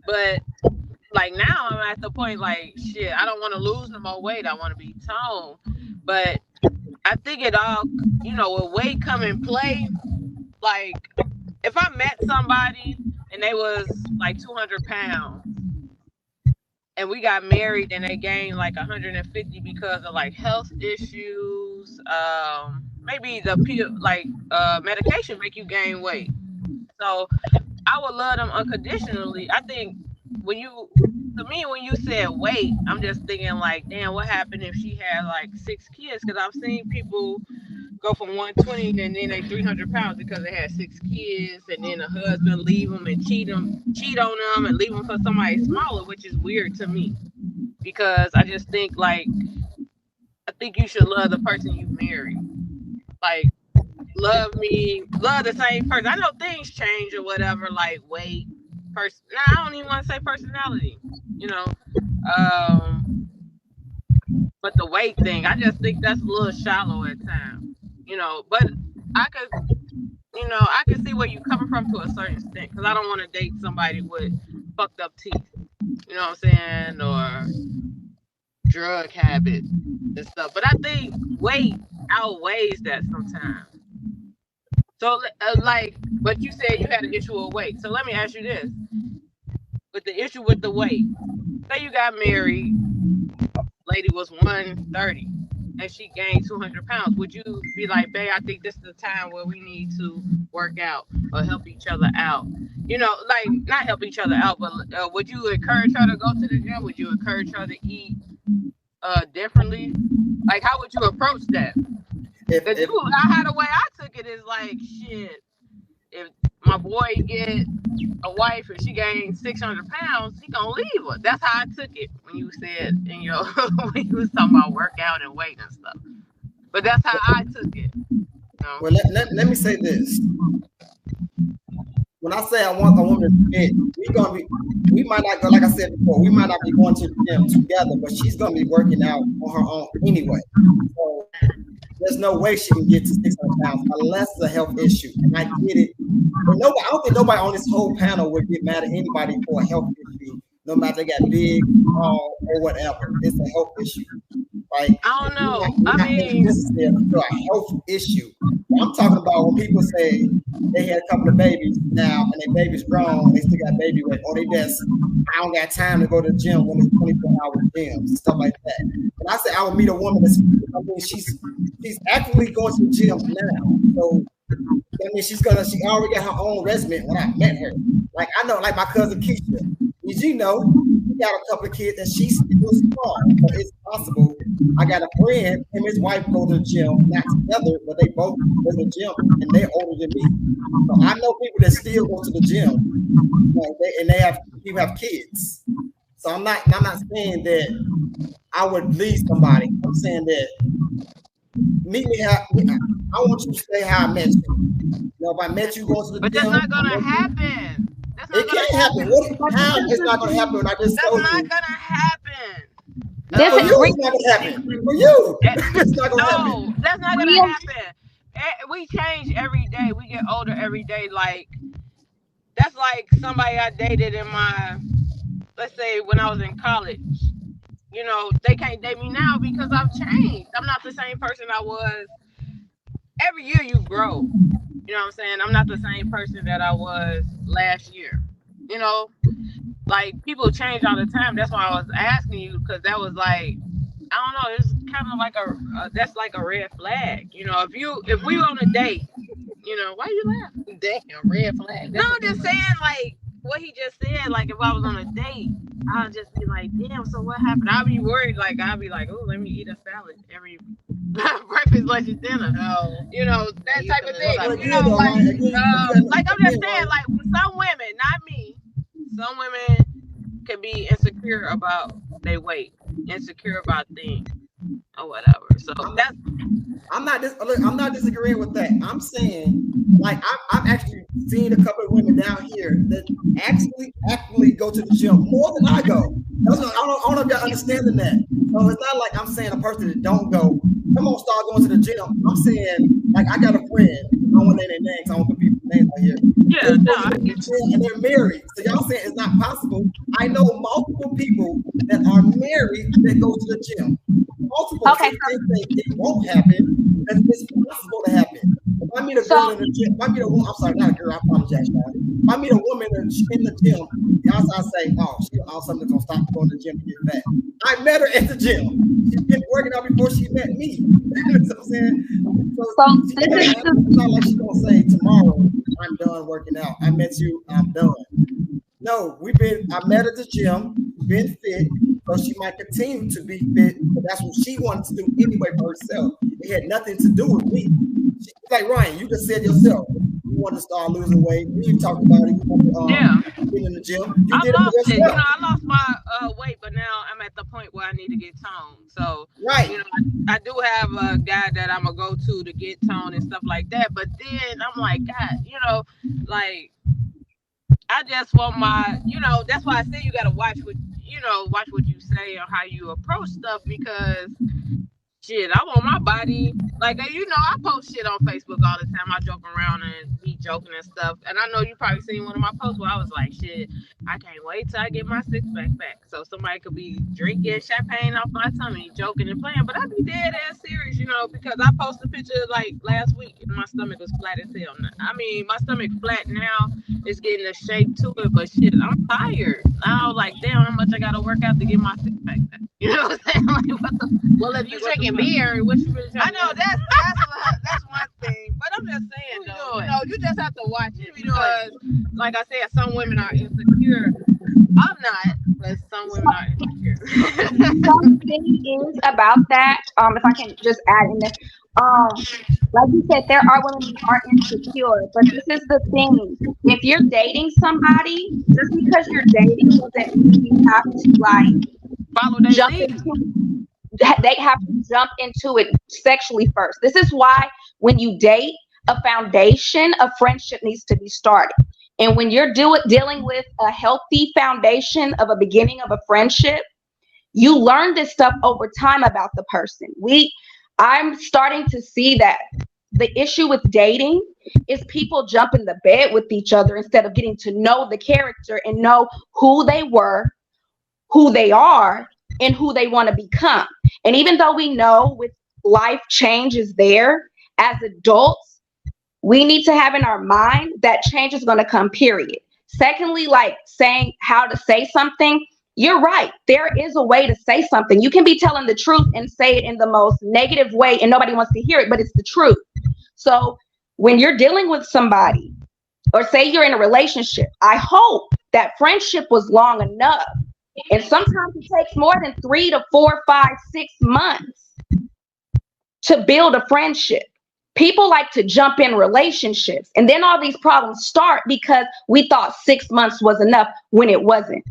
But like now I'm at the point like, shit, I don't want to lose no more weight. I want to be toned. But I think it all, with weight come in play. Like if I met somebody and they was like 200 pounds, and we got married and they gained like 150 because of like health issues. Maybe the medication make you gain weight. So I would love them unconditionally. I think when you said weight, I'm just thinking like, damn, what happened if she had like 6 kids? Because I've seen people go from 120 and then they 300 pounds because they had 6 kids, and then the husband leave them and cheat on them and leave them for somebody smaller, which is weird to me. Because I just think like, I think you should love the person you marry. Like, love the same person. I know things change or whatever, like weight, I don't even want to say personality, but the weight thing, I just think that's a little shallow at times. But I can see where you're coming from to a certain extent, because I don't want to date somebody with fucked up teeth, you know what I'm saying, or drug habits and stuff. But I think weight outweighs that sometimes. So, but you said you had an issue with weight. So let me ask you this: with the issue with the weight, say you got married, lady was 130. And she gained 200 pounds, would you be like, babe, I think this is the time where we need to work out or help each other out? Like not help each other out, but would you encourage her to go to the gym? Would you encourage her to eat differently? Like, how would you approach that? How the way I took it is like, shit, if my boy get a wife and she gained 600 pounds, he gonna leave her. That's how I took it when you said in your when you was talking about workout and weight and stuff. But that's how I took it. You know? Well, let me say this. When I say I want a woman to fit, we might not go, like I said before, we might not be going to the gym together, but she's gonna be working out on her own anyway. So there's no way she can get to 600 pounds unless it's a health issue. And I get it. But I don't think nobody on this whole panel would get mad at anybody for a health issue, no matter they got big, small, or whatever. It's a health issue. Like, I don't know. I mean, this is a health issue. I'm talking about when people say they had a couple of babies now and their baby's grown, they still got baby weight, or they just, I don't got time to go to the gym when it's 24-hour gyms, stuff like that. And I say I would meet a woman that's, I mean, she's actively going to the gym now. So I mean, she already got her own regimen when I met her. Like, I know, like my cousin Keisha, she got a couple of kids and she's still strong. So it's possible. I got a friend, him and his wife go to the gym, not together, but they both go to the gym and they're older than me. So I know people that still go to the gym, and people have kids. So I'm not saying that I would leave somebody. I'm saying that meet me how I want you to say how I met you. If I met you going to the gym, that's not gonna happen. It can't happen. How it's not gonna happen when I just told you? That's not gonna happen. For you, it's not gonna happen. For you, it's not gonna happen. No, that's not gonna happen. We change every day. We get older every day. Like, that's like somebody I dated in my, let's say when I was in college. They can't date me now because I've changed. I'm not the same person I was. Every year you grow. You know what I'm saying? I'm not the same person that I was last year. Like, people change all the time. That's why I was asking you, because that was like, I don't know, it's kind of like that's like a red flag. If we were on a date, why you laughing? Damn, red flag. No, I'm just saying, like, what he just said, like, if I was on a date, I'll just be like, damn, so what happened? I'll be worried, like, oh, let me eat a salad every breakfast, lunch, and dinner. No. That type of thing. Like, like I'm just saying, like, some women, not me, some women can be insecure about their weight, insecure about things, or whatever. So that's. I'm not disagreeing with that. I'm saying, like, I've actually seen a couple of women down here that actually go to the gym more than I go. I don't know if y'all understanding that. So it's not like I'm saying a person that don't go, come on, start going to the gym. I'm saying, like, I got a friend. I don't want to name their names. I don't want people's names out here. Yeah, and they're married. So y'all saying it's not possible. I know multiple people that are married that go to the gym. Multiple Okay, it won't happen, and it's possible to happen. If I meet a girl in the gym, if I meet a woman, I'm sorry, not a girl, I apologize, guys. If I meet a woman in the gym, I say, oh, she's something gonna stop going to the gym to get fat. I met her at the gym. She's been working out before she met me. You know what I'm saying? It's not like she's gonna say tomorrow, I'm done working out. I met you, I'm done. No, I met at the gym, been fit, so she might continue to be fit, but that's what she wanted to do anyway for herself. It had nothing to do with me. She's like, Ryan, you just said yourself, you want to start losing weight. We talked about it. You want to get in the gym. I lost it. I lost my weight, but now I'm at the point where I need to get toned. So, right. I do have a guy that I'm going to go to get toned and stuff like that. But then I'm like, God, like, I just want that's why I say you got to watch what you say or how you approach stuff, because shit, I want my body, like, I post shit on Facebook all the time. I joke around and be joking and stuff. And I know you probably seen one of my posts where I was like, shit, I can't wait till I get my six-pack back. So somebody could be drinking champagne off my tummy, joking and playing, but I be dead ass serious, because I posted a picture like last week and my stomach was flat as hell. I mean, my stomach flat now, it's getting a shape to it, but shit, I'm tired. I was like, damn, how much I gotta work out to get my six-pack back. You know what I'm saying? Like, what the? Well, if you drinking beer, what you really trying I know that's one thing, but I'm just saying though, you just have to watch it because, like I said, some women are insecure. I'm not, but some women are insecure. Something is about that. If I can just add in there, like you said, there are women who are insecure, but this is the thing: if you're dating somebody, just because you're dating doesn't mean you have to like Follow their jump lead. into. They have to jump into it sexually first. This is why when you date, a foundation of friendship needs to be started. And when you're dealing with a healthy foundation of a beginning of a friendship, you learn this stuff over time about the person. I'm starting to see that the issue with dating is people jump in the bed with each other instead of getting to know the character and know who they were, who they are, and who they want to become. And even though we know with life change is there, as adults, we need to have in our mind that change is going to come, period. Secondly, like saying how to say something, you're right. There is a way to say something. You can be telling the truth and say it in the most negative way and nobody wants to hear it, but it's the truth. So when you're dealing with somebody, or say you're in a relationship, I hope that friendship was long enough. And sometimes it takes more than 3 to 4, 5, 6 months to build a friendship. People like to jump in relationships, and then all these problems start because we thought 6 months was enough when it wasn't,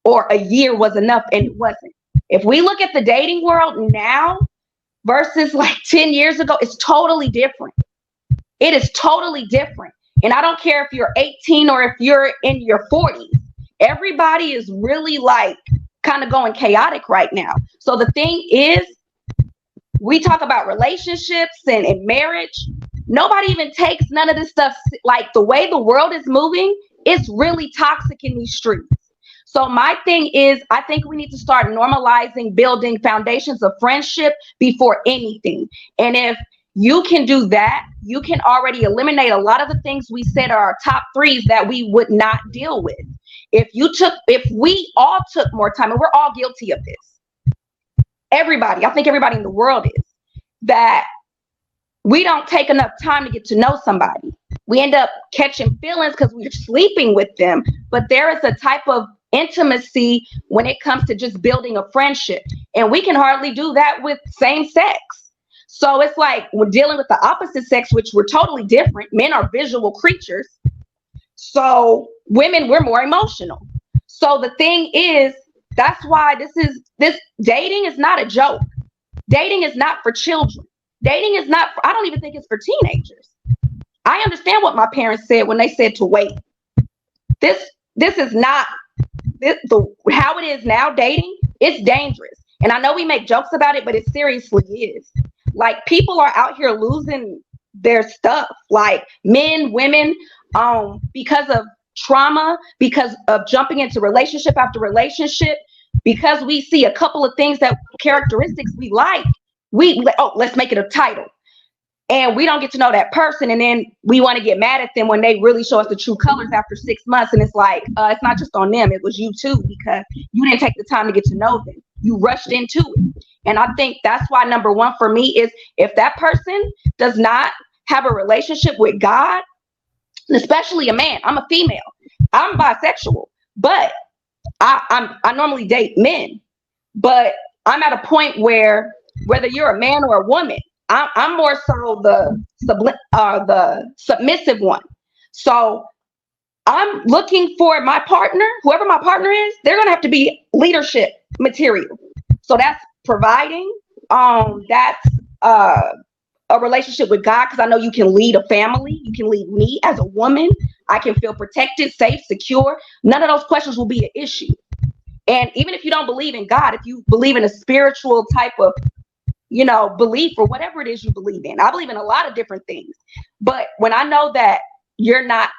or a year was enough and it wasn't. If we look at the dating world now versus like 10 years ago, it's totally different. It is totally different. And I don't care if you're 18 or if you're in your 40s. Everybody is really like kind of going chaotic right now. So the thing is, we talk about relationships and marriage. Nobody even takes none of this stuff. Like the way the world is moving, it's really toxic in these streets. So my thing is, I think we need to start normalizing building foundations of friendship before anything. And if you can do that, you can already eliminate a lot of the things we said are our top threes that we would not deal with. If we all took more time, and we're all guilty of this. Everybody, I think everybody in the world is, that we don't take enough time to get to know somebody. We end up catching feelings because we're sleeping with them, but there is a type of intimacy when it comes to just building a friendship, and we can hardly do that with same sex. So it's like we're dealing with the opposite sex, which we're totally different. Men are visual creatures, so women, we're more emotional. So the thing is, that's why this dating is not a joke. Dating is not for children. Dating is not, I don't even think it's for teenagers. I understand what my parents said when they said to wait. This is not how it is now. Dating, it's dangerous. And I know we make jokes about it, but it seriously is. Like, people are out here losing their stuff, like men, women, because of trauma, because of jumping into relationship after relationship, because we see a couple of things, that characteristics we like, let's make it a title, and we don't get to know that person, and then we want to get mad at them when they really show us the true colors after 6 months, and it's like, it's not just on them, it was you too, because you didn't take the time to get to know them. You rushed into it. And I think that's why number one for me is, if that person does not have a relationship with God, especially a man, I'm a female, I'm bisexual, but I normally date men, but I'm at a point where whether you're a man or a woman, I'm more so the submissive one. So I'm looking for my partner, whoever my partner is, they're gonna have to be leadership material. So that's providing, that's a relationship with God, because I know you can lead a family, you can lead me as a woman, I can feel protected, safe, secure. None of those questions will be an issue. And even if you don't believe in God, if you believe in a spiritual type of, belief, or whatever it is you believe in, I believe in a lot of different things. But when I know that you're not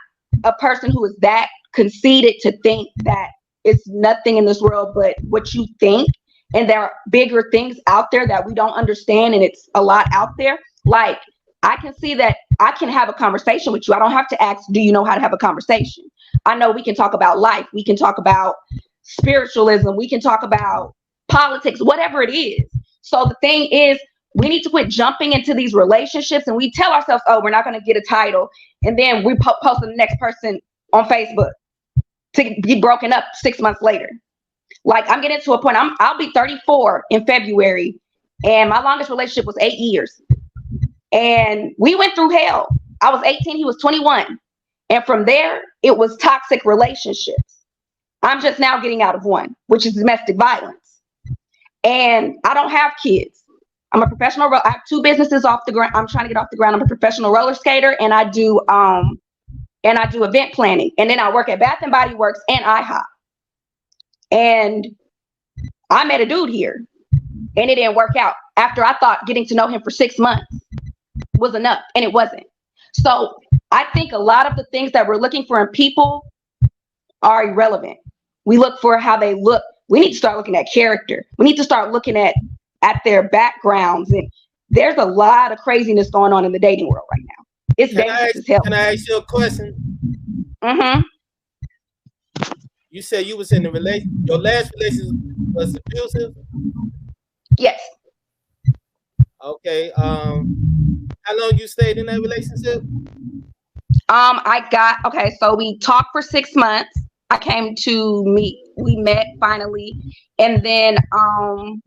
a person who is that conceited to think that it's nothing in this world but what you think, and there are bigger things out there that we don't understand, and it's a lot out there, like, I can see that I can have a conversation with you. I don't have to ask, do you know how to have a conversation? I know we can talk about life. We can talk about spiritualism. We can talk about politics, whatever it is. So the thing is, we need to quit jumping into these relationships, and we tell ourselves, oh, we're not going to get a title. And then we post the next person on Facebook to be broken up 6 months later. Like I'm getting to a point. I'll be 34 in February, and my longest relationship was 8 years. And we went through hell. I was 18, he was 21. And from there, it was toxic relationships. I'm just now getting out of one, which is domestic violence. And I don't have kids. I'm a professional. I have 2 businesses off the ground. I'm trying to get off the ground. I'm a professional roller skater, and I do event planning. And then I work at Bath and Body Works and IHOP. And I met a dude here, and it didn't work out. After I thought getting to know him for 6 months was enough, and it wasn't. So I think a lot of the things that we're looking for in people are irrelevant. We look for how they look. We need to start looking at character. We need to start looking at their backgrounds. And there's a lot of craziness going on in the dating world right now. It's dangerous as hell. Can I ask you a question? Mm-hmm. You said you was in a relationship. Your last relationship was abusive? Yes. Okay. How long you stayed in that relationship? So we talked for 6 months. I came to meet. We met finally, and then I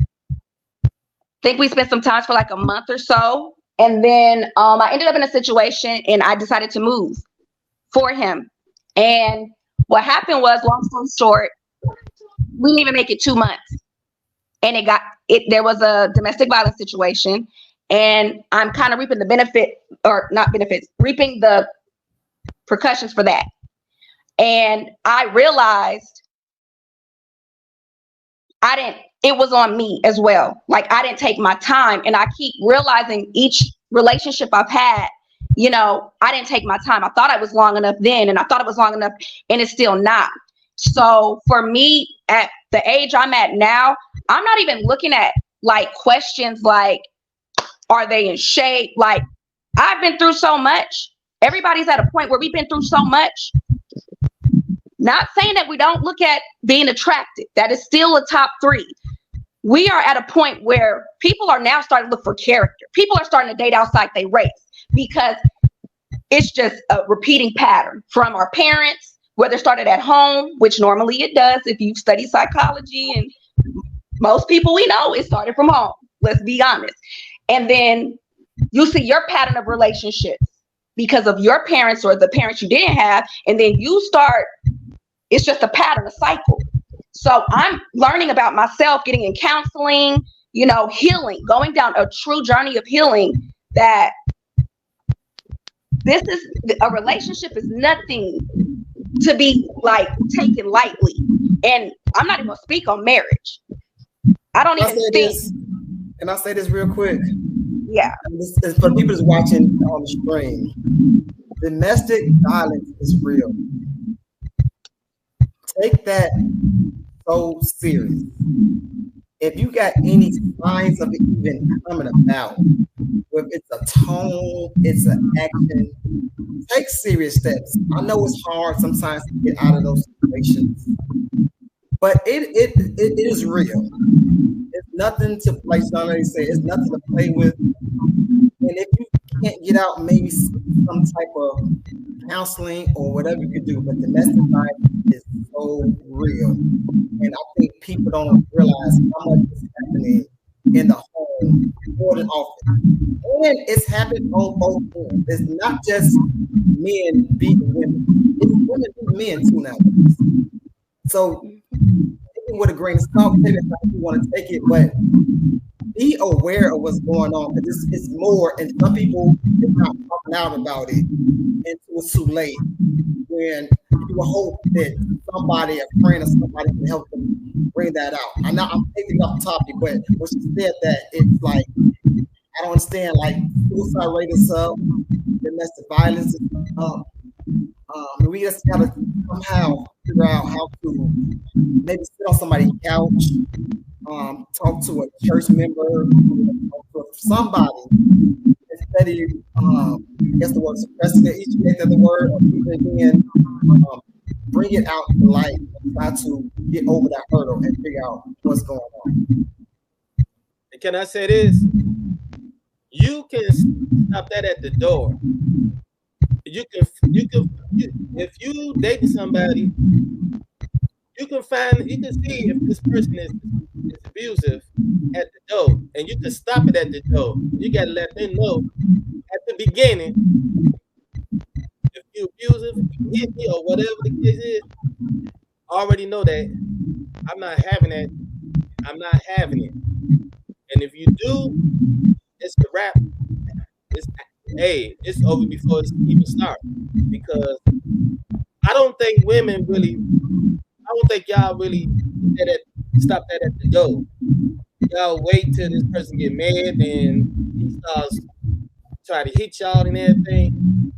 think we spent some time for like a month or so, and then I ended up in a situation, and I decided to move for him. And what happened was, long story short, we didn't even make it 2 months, and there was a domestic violence situation, and I'm kind of reaping the reaping the repercussions for that. And I realized it was on me as well. Like I didn't take my time, and I keep realizing each relationship I've had, I didn't take my time. I thought I was long enough then, and I thought it was long enough, and it's still not. So for me, at the age I'm at now, I'm not even looking at like questions like, are they in shape? Like I've been through so much. Everybody's at a point where we've been through so much. Not saying that we don't look at being attractive. That is still a top 3. We are at a point where people are now starting to look for character. People are starting to date outside their race because it's just a repeating pattern from our parents, whether it started at home, which normally it does if you study psychology, and most people we know it started from home. Let's be honest. And then you see your pattern of relationships because of your parents or the parents you didn't have, and then you start. It's just a pattern, a cycle. So I'm learning about myself, getting in counseling, healing, going down a true journey of healing, that a relationship is nothing to be like taken lightly. And I'm not even gonna speak on marriage. I don't even think. Can I say this real quick? Yeah. This is for people that's watching on the stream. Domestic violence is real. Take that so serious. If you got any signs of it even coming about, whether it's a tone, it's an action, take serious steps. I know it's hard sometimes to get out of those situations, but it is real. It's nothing to, like somebody say, it's nothing to play with. And if you can't get out, maybe some type of counseling or whatever you can do, but domestic violence is so real. And I think people don't realize how much is happening in the home more than often. And it's happened on both ends. It's not just men beating women. It's women beating men too now. So take it with a grain of salt, take it how you want to take it, but be aware of what's going on, because it's more, and some people are not talking out about it until it's too late, when you hope that somebody, a friend or somebody, can help them bring that out. I'm taking off topic, but when she said that, it's like, I don't understand, like, suicide rate is up, domestic violence is up. We just gotta somehow figure out how to maybe sit on somebody's couch, talk to a church member, talk to somebody, instead of, I guess the word suppressing it, each day the word, or even bring it out to light and try to get over that hurdle and figure out what's going on. And can I say this? You can stop that at the door. You can if you dating somebody, you can see if this person is abusive at the door, and you can stop it at the door. You gotta let them know at the beginning if you abusive, you hit me or whatever the case is. Already know that I'm not having that. I'm not having it. And if you do, it's a wrap. It's over before it even starts. Because I don't think y'all really stop that at the door. Y'all wait till this person get mad and he starts try to hit y'all and everything,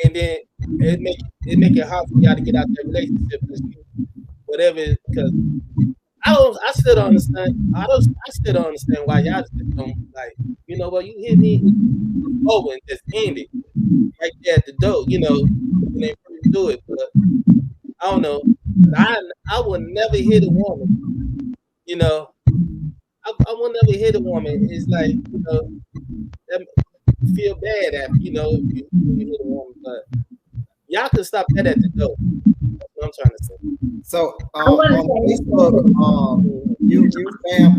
and then it make it hard for y'all to get out that relationship whatever. Because I still don't understand. I still don't understand why y'all just don't like. You know what? You hit me over and just end it right there at the door. You know, when they first do it, but I don't know. I would never hit a woman. You know, I will never hit a woman. It's like, you know, that feel bad after, you know, if you hit a woman. But y'all can stop that at the door. That's what I'm trying to say. So on Facebook, you fam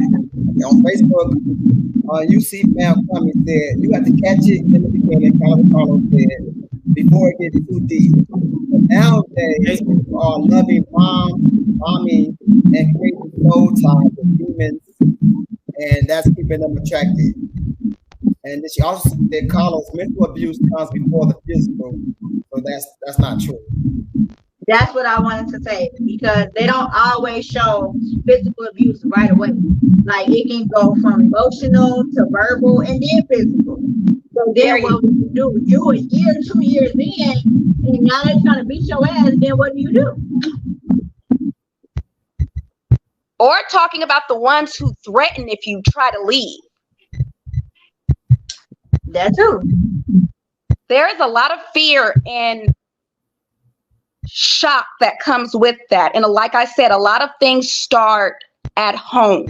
on Facebook, you see fam comment said you got to catch it in the beginning. Carlos said before it gets too deep. But nowadays, people are loving mommy, and creating soul ties with humans, and that's keeping them attracted. And then she also said Carlos, mental abuse comes before the physical, so that's not true. That's what I wanted to say, because they don't always show physical abuse right away. Like it can go from emotional to verbal and then physical. So then what would you do? You a year, 2 years in, and now they're trying to beat your ass, then what do you do? Or talking about the ones who threaten if you try to leave. That too. There is a lot of fear and shock that comes with that. And like I said, a lot of things start at home.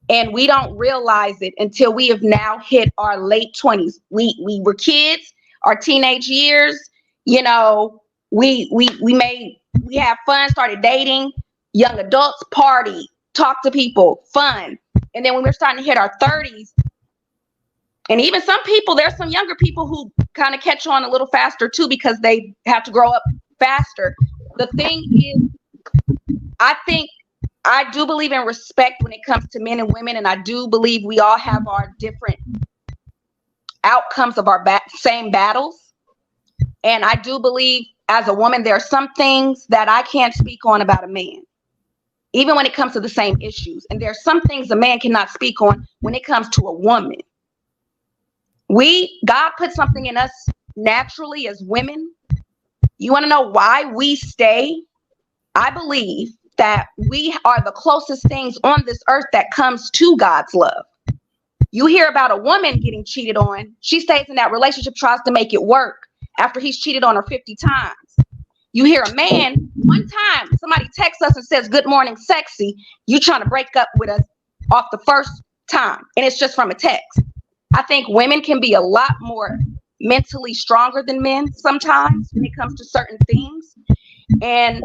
And we don't realize it until we have now hit our late 20s. We were kids, our teenage years, you know, we had fun, started dating, young adults, party, talk to people, fun. And then when we're starting to hit our 30s, and even some people, there's some younger people who kind of catch on a little faster too, because they have to grow up faster. The thing is, I do believe in respect when it comes to men and women, and I do believe we all have our different outcomes of our same battles. And I do believe as a woman, there are some things that I can't speak on about a man, even when it comes to the same issues. And there are some things a man cannot speak on when it comes to a woman. God put something in us naturally as women. You want to know why we stay? I believe that we are the closest things on this earth that comes to God's love. You hear about a woman getting cheated on. She stays in that relationship, tries to make it work after he's cheated on her 50 times. You hear a man, one time somebody texts us and says, "Good morning, sexy." You trying to break up with us off the first time, and it's just from a text. I think women can be a lot more mentally stronger than men sometimes when it comes to certain things. And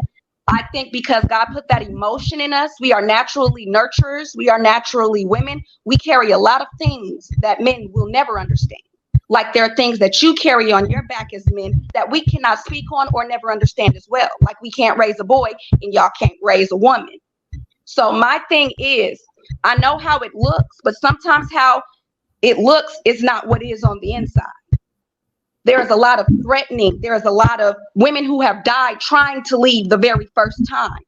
I think because God put that emotion in us, we are naturally nurturers. We are naturally women. We carry a lot of things that men will never understand. Like there are things that you carry on your back as men that we cannot speak on or never understand as well. Like we can't raise a boy and y'all can't raise a woman. So my thing is, I know how it looks, but sometimes how it looks is not what is on the inside. There is a lot of threatening. There is a lot of women who have died trying to leave the very first time.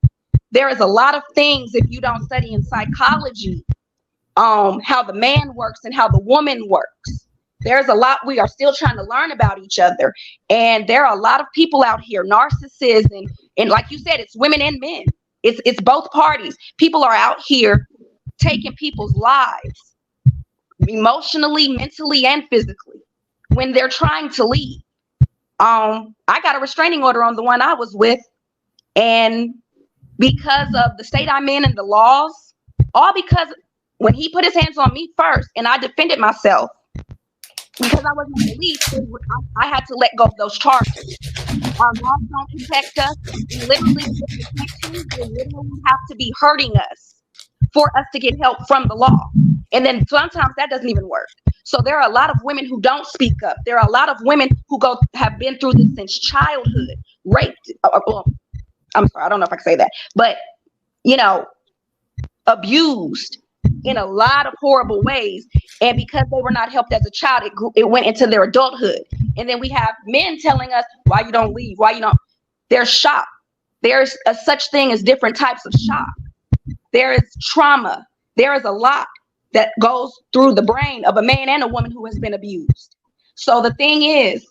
There is a lot of things, if you don't study in psychology, how the man works and how the woman works. There's a lot we are still trying to learn about each other. And there are a lot of people out here, narcissists, and like you said, it's women and men. It's both parties. People are out here taking people's lives emotionally, mentally, and physically when they're trying to leave. I got a restraining order on the one I was with, and because of the state I'm in and the laws, all because when he put his hands on me first and I defended myself because I wasn't released, I had to let go of those charges. Our laws don't protect us. Literally, to get protection, they literally have to be hurting us for us to get help from the law. And then sometimes that doesn't even work. So there are a lot of women who don't speak up. There are a lot of women who have been through this since childhood, raped. Well, I'm sorry, I don't know if I can say that, but abused in a lot of horrible ways. And because they were not helped as a child, it went into their adulthood. And then we have men telling us, why you don't leave, why you don't. There's shock. There's a such thing as different types of shock. There is trauma. There is a lot that goes through the brain of a man and a woman who has been abused. So the thing is,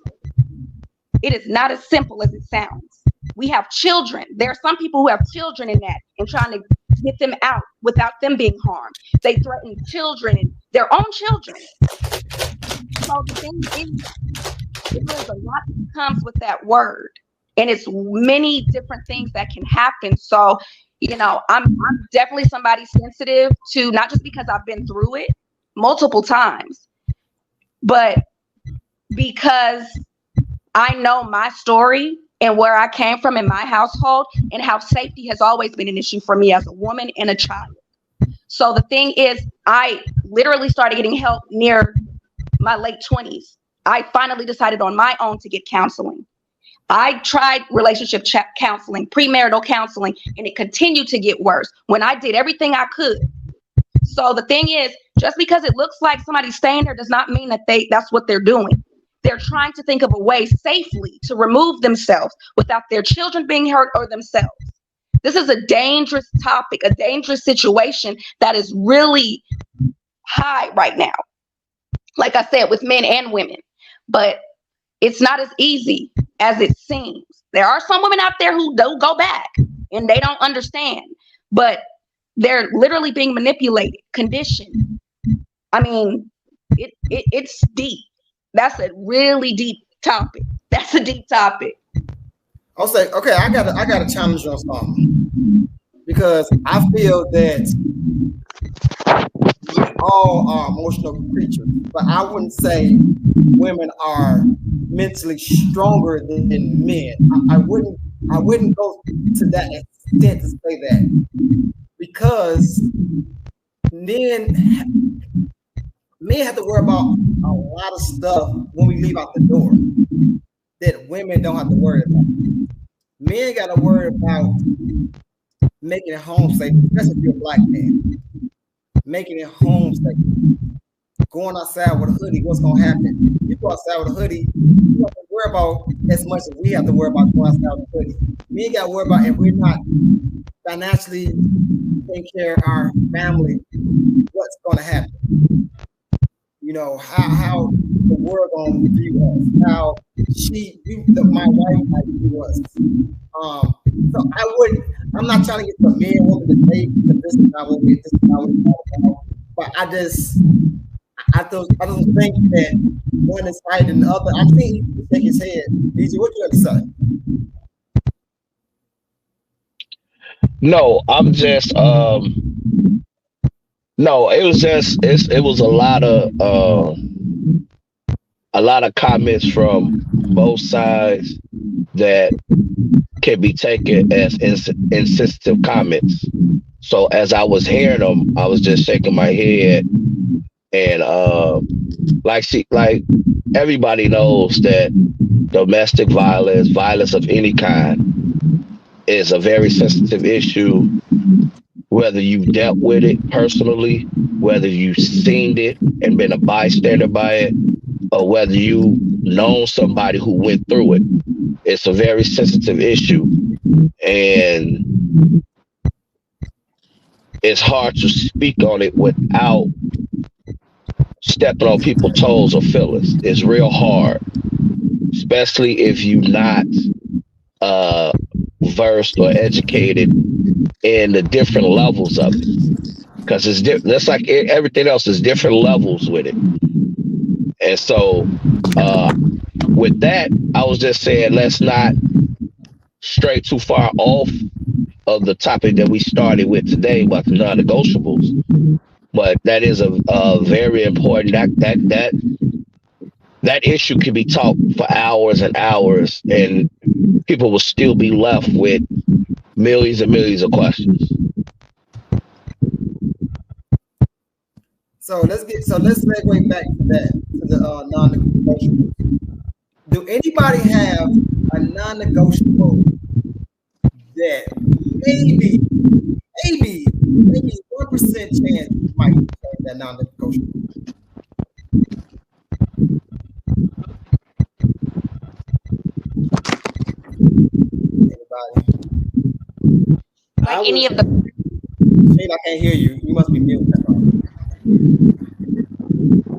it is not as simple as it sounds. We have children. There are some people who have children in that and trying to get them out without them being harmed. They threaten children and their own children. So the thing is, there's a lot that comes with that word. And it's many different things that can happen. So, I'm definitely somebody sensitive to, not just because I've been through it multiple times, but because I know my story and where I came from in my household and how safety has always been an issue for me as a woman and a child. So the thing is, I literally started getting help near my late 20s. I finally decided on my own to get counseling. I tried relationship counseling, premarital counseling, and it continued to get worse when I did everything I could. So the thing is, just because it looks like somebody's staying there does not mean that that's what they're doing. They're trying to think of a way safely to remove themselves without their children being hurt or themselves. This is a dangerous topic, a dangerous situation that is really high right now. Like I said, with men and women, but it's not as easy as it seems. There are some women out there who don't go back and they don't understand, but they're literally being manipulated, conditioned. I mean, it's deep. That's a really deep topic. That's a deep topic. I'll say, okay, I gotta challenge you on something, because I feel that we all are emotional creatures, but I wouldn't say women are mentally stronger than men. I wouldn't go to that extent to say that, because men have to worry about a lot of stuff when we leave out the door that women don't have to worry about. Men got to worry about making it home safe, especially if you're a black man. Making it home safe. Going outside with a hoodie, what's going to happen? You go outside with a hoodie, you don't have to worry about as much as we have to worry about going outside with a hoodie. Men got to worry about if we're not financially taking care of our family, what's going to happen? How the world gonna view us, how my wife might view us. So I'm not trying to get the men woman debate, because this is not what it's all about. But I don't think that one is higher than the other. I think he shake his head. DJ, what you have to say? No, I'm just no, it was a lot of comments from both sides that can be taken as insensitive comments. So as I was hearing them, I was just shaking my head, and like everybody knows that domestic violence of any kind, is a very sensitive issue. Whether you've dealt with it personally, whether you've seen it and been a bystander by it, or whether you know somebody who went through it, it's a very sensitive issue. And it's hard to speak on it without stepping on people's toes or feelings. It's real hard, especially if you're not versed or educated in the different levels of it, because it's different. That's like everything else, is different levels with it. And so with that, I was just saying, let's not stray too far off of the topic that we started with today about the non-negotiables. But that is a very important, that that issue could be talked for hours and hours, and people will still be left with millions and millions of questions. So let's segue back to that, to the non-negotiable. Do anybody have a non-negotiable that maybe 1% chance you might change that non-negotiable? Anybody? Like any of the. Shane, I can't hear you. You must be muted.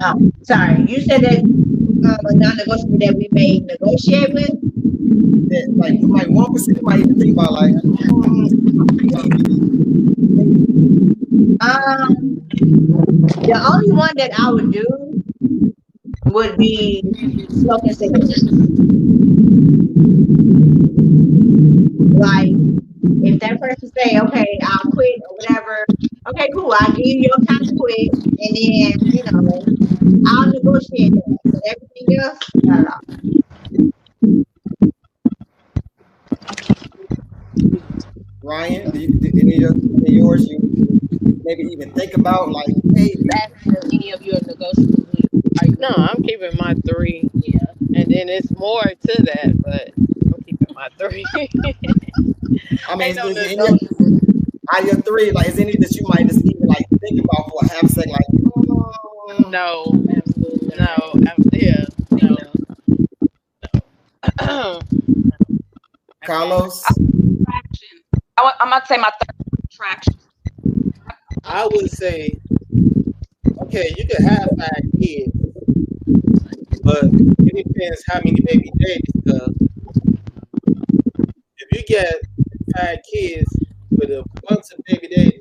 Oh, sorry. You said that a non-negotiable that we may negotiate with. That, like 1% might even think about like the only one that I would do would be smoking cigarettes. Like if that person say, okay, I'll quit or whatever, okay, cool, I'll give you your time to quit, and then I'll negotiate that. But everything else, not at all. Ryan, do any of yours you maybe even think about like, hey, Any of your negotiables? No, I'm keeping my 3. Yeah. And then it's more to that, but I'm keeping my 3. I mean, Ain't no is there any negotiable. out of your 3, like, is any that you might just even like think about for a half second, like, No, Absolutely. no, yeah, no. Carlos? I'm about to say my third attraction. I would say, okay, you can have 5 kids, but it depends how many baby daddies. Because if you get 5 kids with a bunch of baby daddies,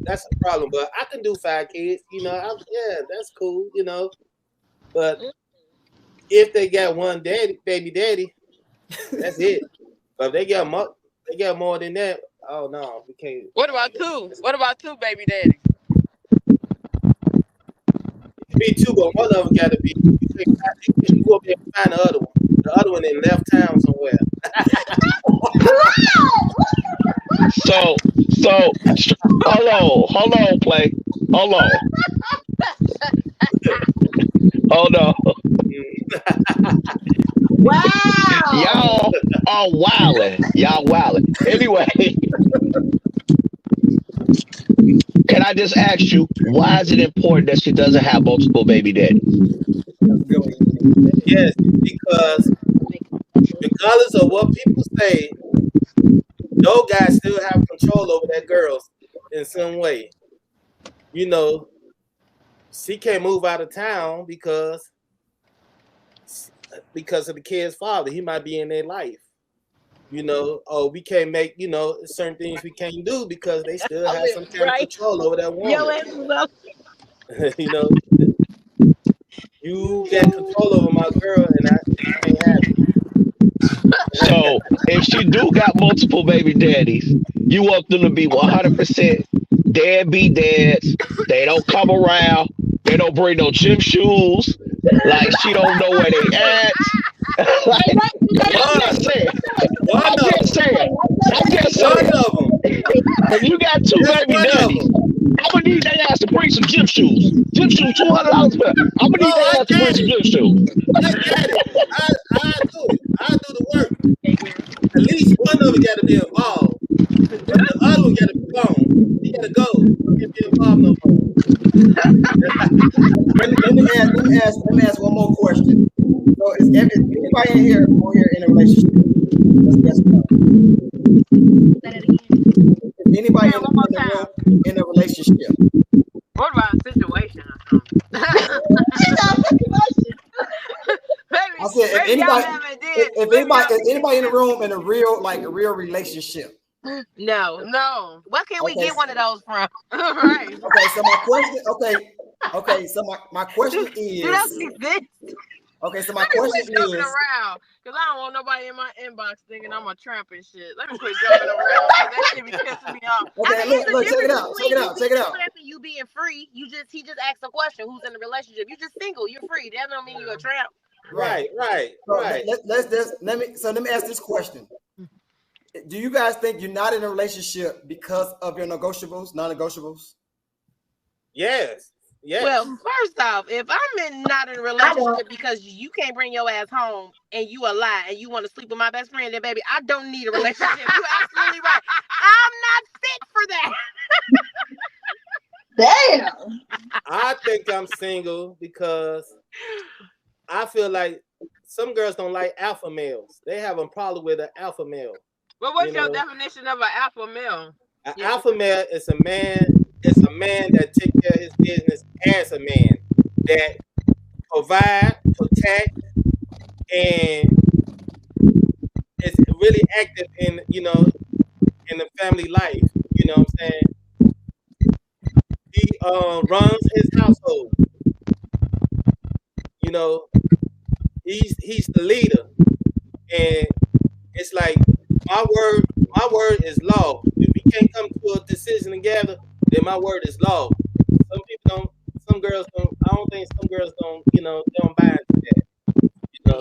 that's a problem. But I can do 5 kids, yeah, that's cool, But if they got one baby daddy, that's it. But if they got more than that, oh no, we can't. What about 2? What about 2 baby daddies? Me too, but one of them got to be. You go up there and find the other one. The other one in left town somewhere. So hold on, Play. Hold on. Wow. Y'all are wilding. Anyway, can I just ask you, why is it important that she doesn't have multiple baby daddies? Yes, because regardless of what people say, those guys still have control over that girl in some way. She can't move out of town because of the kid's father. He might be in their life. We can't make, certain things we can't do because they still have some kind of control over that woman. You got control over my girl, and I can't have it. So if she do got multiple baby daddies, you want them to be 100% deadbeat dads. They don't come around. They don't bring no gym shoes. Like she don't know where they at. Like, I'm just saying. If you got 2 baby daddies, I'm gonna need their ass to bring some gym shoes. Gym shoes, $200 better. I'm gonna need their ass to bring some gym shoes. I get it. I'll do the work. At least one of them got to be involved. But the other one got to be gone. He got to go. Don't get me involved no more. Let me ask one more question. So is anybody in here in a relationship? Let's go. Is anybody in a relationship? What about a situation or something? I said, if anybody in the room in a real relationship. No. Where can we get one of those from? Right. Okay, so my question. Okay, so my question is. Okay, so my Let me quit question jumping is, around because I don't want nobody in my inbox thinking I'm a tramp and shit. Let me quit jumping around because that shit be pissing me off. okay, I mean, it's a look, check it difference out, check between it you out, check being it out. trapped and you being free. He just asked a question: who's in the relationship? You just single. You're free. That don't mean you're a tramp. Right, right, So right. let me ask this question. Do you guys think you're not in a relationship because of your negotiables, non-negotiables? Yes, yes. Well, first off, if I'm not in a relationship because you can't bring your ass home and you a lie and you want to sleep with my best friend, then baby, I don't need a relationship. You're absolutely right. I'm not fit for that. Damn. I think I'm single because I feel like some girls don't like alpha males. They have a problem with an alpha male. But what's You your know, definition of an alpha male? an alpha male is a man. Is a man that takes care of his business as a man that provide, protect, and is really active in in the family life. You know what I'm saying? He runs his household. You know, he's the leader, and it's like my word is law. If we can't come to a decision together, then my word is law. Some people don't. Some girls don't. I don't think some girls don't. They don't buy into that. You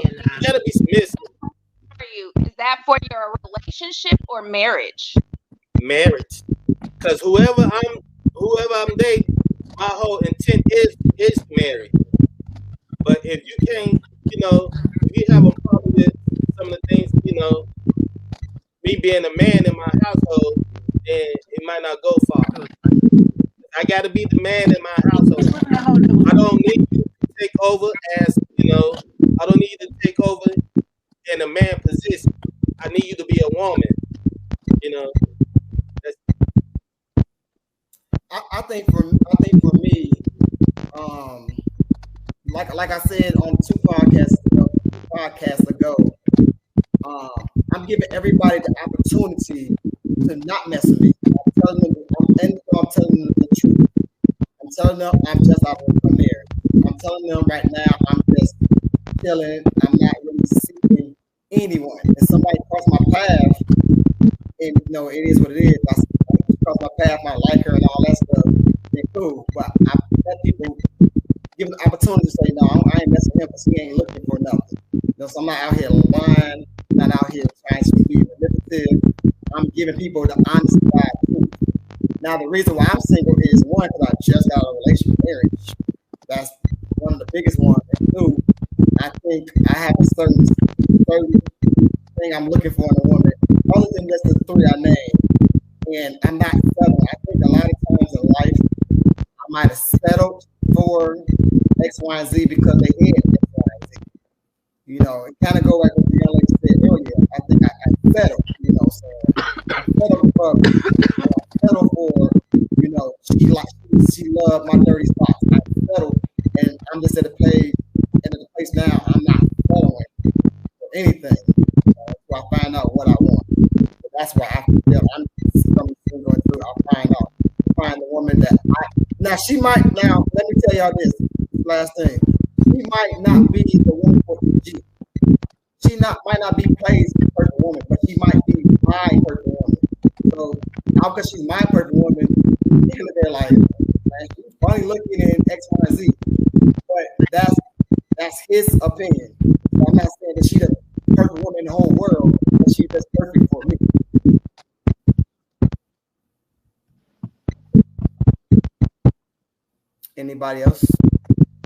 gotta be submissive. For you, is that for your relationship or marriage? Marriage, because whoever I'm dating, my whole intent is marriage. But if you can't, if you have a problem with some of the things, me being a man in my household, then it might not go far. I got to be the man in my household. I don't need you to take over as, I don't need you to take over in a man position. I need you to be a woman. That's, I think for me, like I said on two podcasts ago, I'm giving everybody the opportunity to not mess with me. I'm telling them the truth. I'm telling them I'm just out of marriage. I'm telling them right now I'm just chilling. I'm not really seeking anyone. If somebody cross my path, and it is what it is. I cross my path, I like her and all that stuff. Then cool. But I let people give the opportunity to say, no, I ain't messing with him because he ain't looking for nothing. So I'm not out here lying, not out here trying to be manipulative. I'm giving people the honest truth. Now, the reason why I'm single is one, because I just got a relationship marriage. That's one of the biggest ones. And two, I think I have a certain thing I'm looking for in a woman, other than just the three I named. And I'm not settling. I think a lot of times in life, I might have settled for X, Y, and Z because they had X, Y, and Z. It kind of go like what the young lady said earlier. I think I settled, so I settled for, she loved my dirty spots. I settled, and I'm just at a place now. I'm not settling for anything. So I find out what I want. So that's why I feel I'm going through. Find the woman that now she might. Now let me tell y'all this last thing. She might not be the woman for EG. She might not be Play's perfect woman, but she might be my perfect woman. So now because she's my perfect woman, people are there like, man, she's funny looking in X, Y, and Z. But that's his opinion. So I'm not saying that she's the perfect woman in the whole world, but she's just perfect for me. Anybody else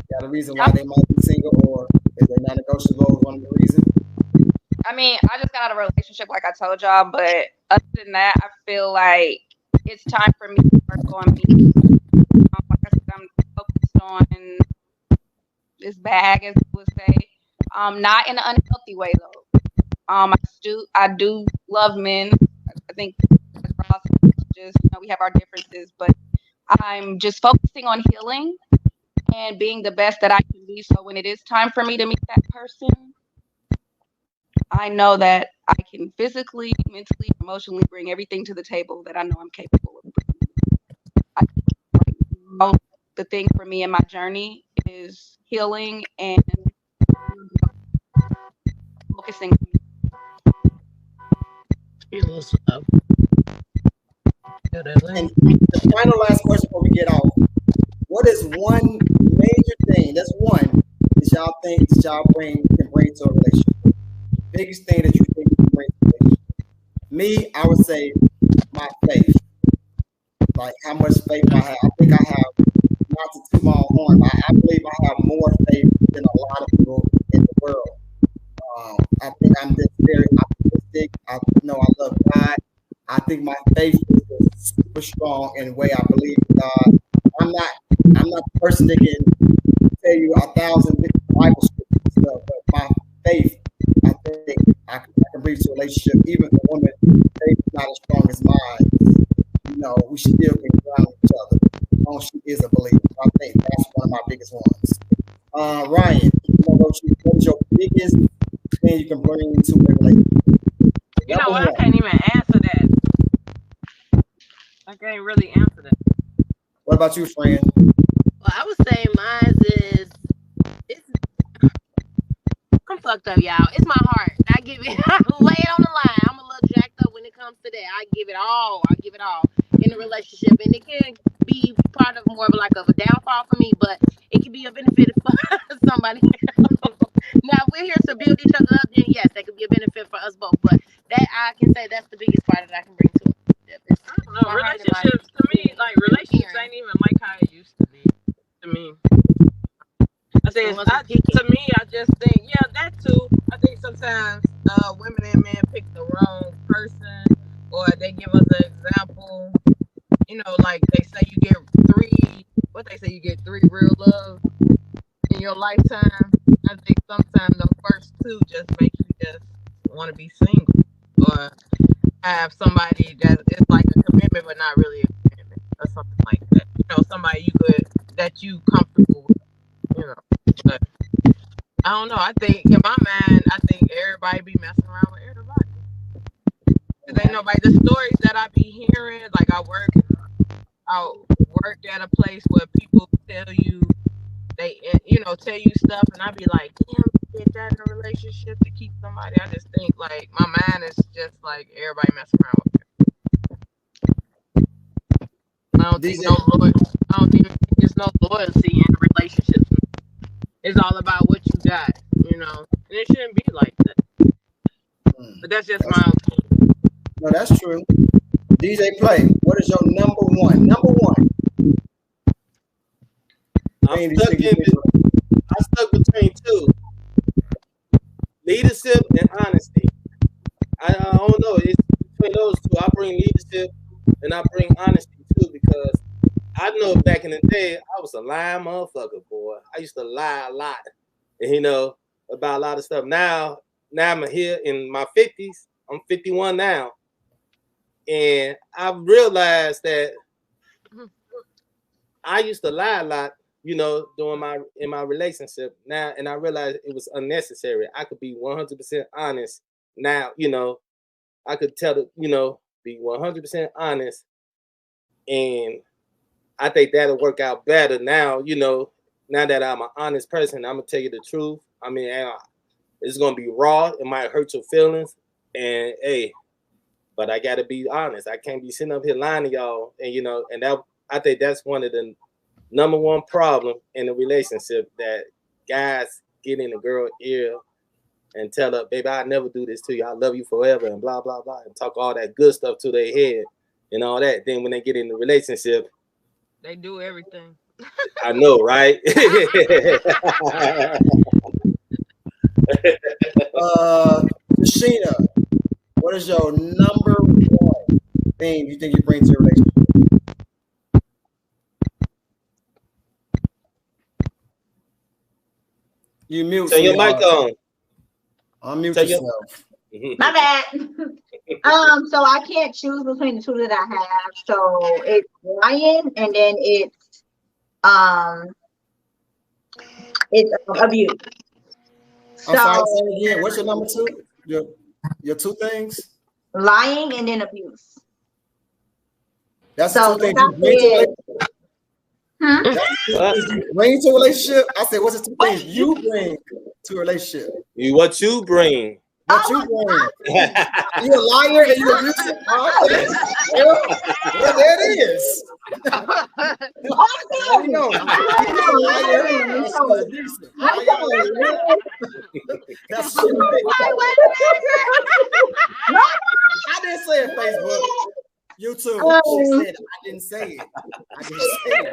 got a reason why they might be single, or is they not negotiable? One of the reasons. I mean, I just got out of a relationship, like I told y'all, but other than that, I feel like it's time for me to work on me. Like I said, I'm focused on this bag, as you would say. Not in an unhealthy way though. I do love men. I think across just we have our differences, but I'm just focusing on healing and being the best that I can be. So when it is time for me to meet that person, I know that I can physically, mentally, emotionally bring everything to the table that I know I'm capable of bringing. I think right now, the thing for me in my journey is healing and focusing. And the final last question before we get off. What is one major thing, that's one, that y'all think that y'all can bring to a relationship? Biggest thing that you think you can bring to a relationship? Me, I would say my faith. Like how much faith I have. I think I have, not to toot my own horn, but I believe I have more faith than a lot of people in the world. I think I'm just very optimistic. I know I love God. I think my faith is super strong in the way I believe in God. I'm not the person that can tell you 1,000 different Bible scriptures and stuff, but my faith, I think I can bring to a relationship. Even if a woman faith is not as strong as mine, you know, we still can ground each other. As long as she is a believer. I think that's one of my biggest ones. Ryan, what is your biggest thing you can bring into a relationship? You know what? I can't even answer that. I can't really answer that. What about you, friend? Well, I would say mine is I'm fucked up, y'all. It's my heart. I give it, I lay it on the line. I'm a little jacked up when it comes to that. I give it all. In a relationship, and it can be part of more of like of a downfall for me, but it can be a benefit for somebody else. Now, if we're here to build each other up, then yes, that could be a benefit for us both. But that I can say that's the biggest part that I can bring to it. I don't know. Relationships to me, like relationships ain't even like how it used to be. To me, I think to me, I just think that too. I think sometimes women and men pick the wrong person, or they give us an example. You know, like they say you get three real love in your lifetime. I think sometimes the first two just make you just want to be single or have somebody that is like a commitment but not really a commitment or something like that. You know, somebody that you comfortable with, you know. But I don't know. I think in my mind, everybody be messing around with everybody. Cause ain't nobody. The stories that I be hearing, like I work at a place where people tell you tell you stuff, and I be like, damn, you get that in a relationship to keep somebody. I just think like my mind is just like everybody messing around with it. I don't think there's no loyalty in relationships. It's all about what you got, you know. And it shouldn't be like that. But that's just my opinion. No, that's true. DJ Play, what is your number one? I'm stuck between two. Leadership and honesty. I don't know. It's between those two. I bring leadership and I bring honesty too, because I know back in the day I was a lying motherfucker, boy. I used to lie a lot, you know, about a lot of stuff. Now I'm here in my 50s. I'm 51 now. And I realized that I used to lie a lot, you know, in my relationship now, and I realized it was unnecessary. I could be 100% honest now, you know. I could be 100% honest, and I think that'll work out better now, you know. Now that I'm an honest person, I'm gonna tell you the truth. I mean, it's gonna be raw. It might hurt your feelings, and but I gotta be honest. I can't be sitting up here lying to y'all, and you know, and I think that's one of the number one problem in a relationship, that guys get in a girl's ear and tell her, baby, I'll never do this to you. I love you forever, and blah, blah, blah, and talk all that good stuff to their head and all that. Then when they get in the relationship, they do everything. I know, right? Sheena, what is your number one thing you think you bring to your relationship? You mute. Turn your mic on. Unmute yourself. My bad. So I can't choose between the two that I have. So it's lying, and then it's abuse. I'm sorry, say again. What's your number two? Your two things? Lying and then abuse. That's so two things you bring to a relationship. You bring to a relationship. I said, what's the two things you bring to a relationship? What you bring? What you doing? You a liar and you abusive? Well, there it is. There you go. You're a liar and she's abusive. That's shit. I didn't say it, Facebook. YouTube. She said I didn't say it. I didn't say it.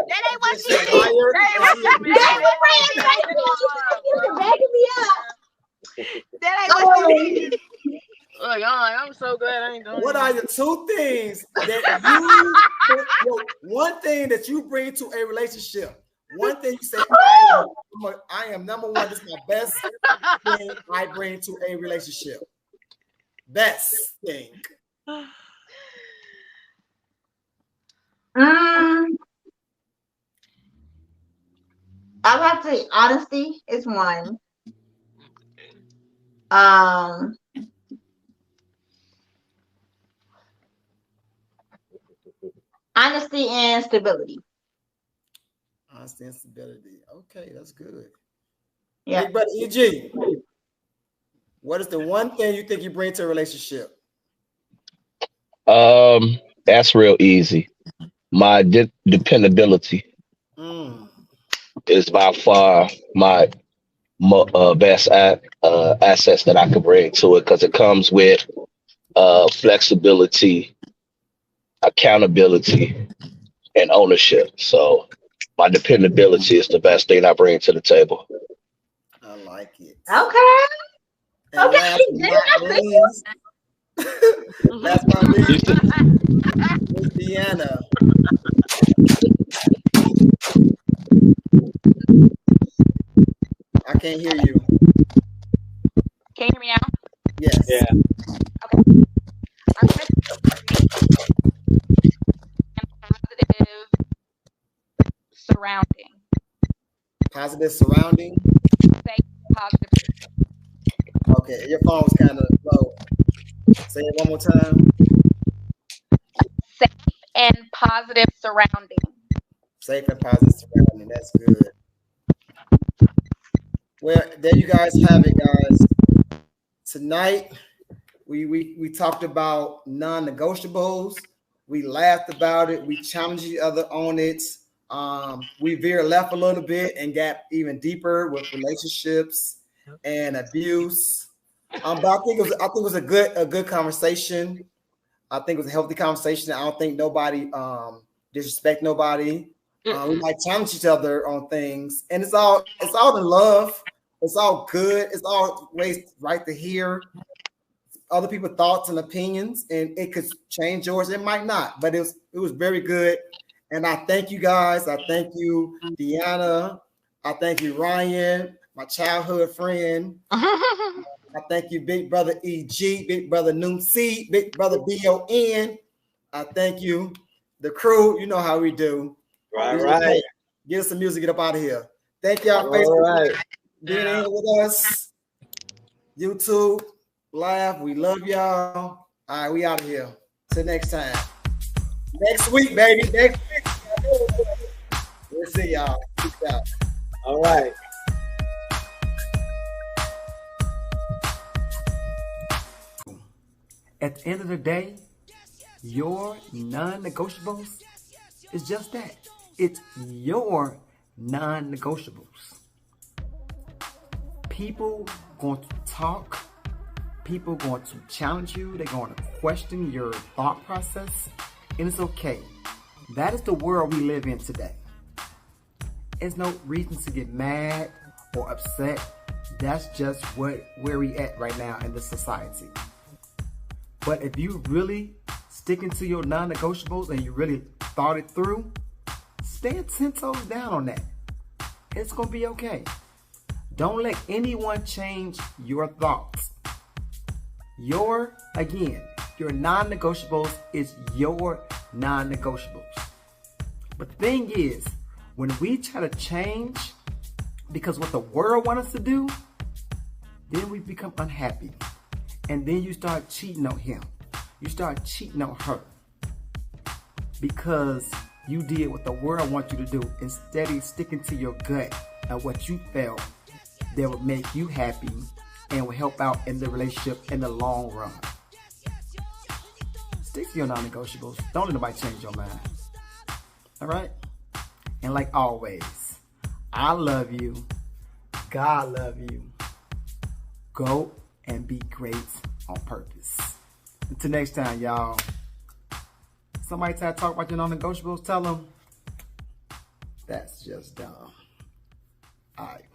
That ain't what she She's a liar. That ain't what she did. Look, I'm so glad I ain't doing What that. are the two things that one thing that you bring to a relationship? One thing you say, I am number one. This is my best thing I bring to a relationship. Best thing. I have to say honesty is one. Honesty and stability. Honesty and stability. Okay, that's good. Yeah. Big brother EG, what is the one thing you think you bring to a relationship? That's real easy. My dependability is by far my best assets that I could bring to it because it comes with flexibility, accountability, and ownership. So my dependability is the best thing I bring to the table. I like it. Okay. And Okay. Last but not least, Miss Deanna. I can't hear you. Can you hear me now? Yes. Yeah. Okay. I'm going to positive surrounding. Positive surrounding. Say positive. Okay, your phone was kind of low. Say it one more time. Safe and positive surrounding. Safe and positive surrounding. That's good. Well, there you guys have it, guys. Tonight, we talked about non-negotiables. We laughed about it. We challenged each other on it. We veered left a little bit and got even deeper with relationships and abuse. But I think it was a good conversation. I think it was a healthy conversation. I don't think nobody disrespect nobody. We might challenge each other on things, and it's all in love. It's all good. It's always right to hear other people's thoughts and opinions, and it could change yours. It might not, but it was very good. And I thank you guys. I thank you, Deanna. I thank you, Ryan, my childhood friend. I thank you, Big Brother EG, Big Brother Nutz, Big Brother BON. I thank you, the crew. You know how we do. Right. Get us some music, get up out of here. Thank y'all, All Facebook, right. being in here with us. YouTube, live. We love y'all. All right, we out of here. Till next time. Next week, baby. Next week. We'll see y'all. Peace out. All right. At the end of the day, your non-negotiables is just that. It's your non-negotiables. People going to talk. People going to challenge you. They're going to question your thought process. And it's okay. That is the world we live in today. There's no reason to get mad or upset. That's just where we at right now in this society. But if you really sticking to your non-negotiables and you really thought it through, stand 10 toes down on that. It's going to be okay. Don't let anyone change your thoughts. Your non-negotiables is your non-negotiables. But the thing is, when we try to change because what the world wants us to do, then we become unhappy. And then you start cheating on him. You start cheating on her. Because you did what the world wants you to do instead of sticking to your gut and what you felt that would make you happy and will help out in the relationship in the long run. Stick to your non-negotiables. Don't let nobody change your mind. All right? And like always, I love you. God love you. Go and be great on purpose. Until next time, y'all. Somebody try to talk about your non-negotiables, tell them that's just dumb. All right.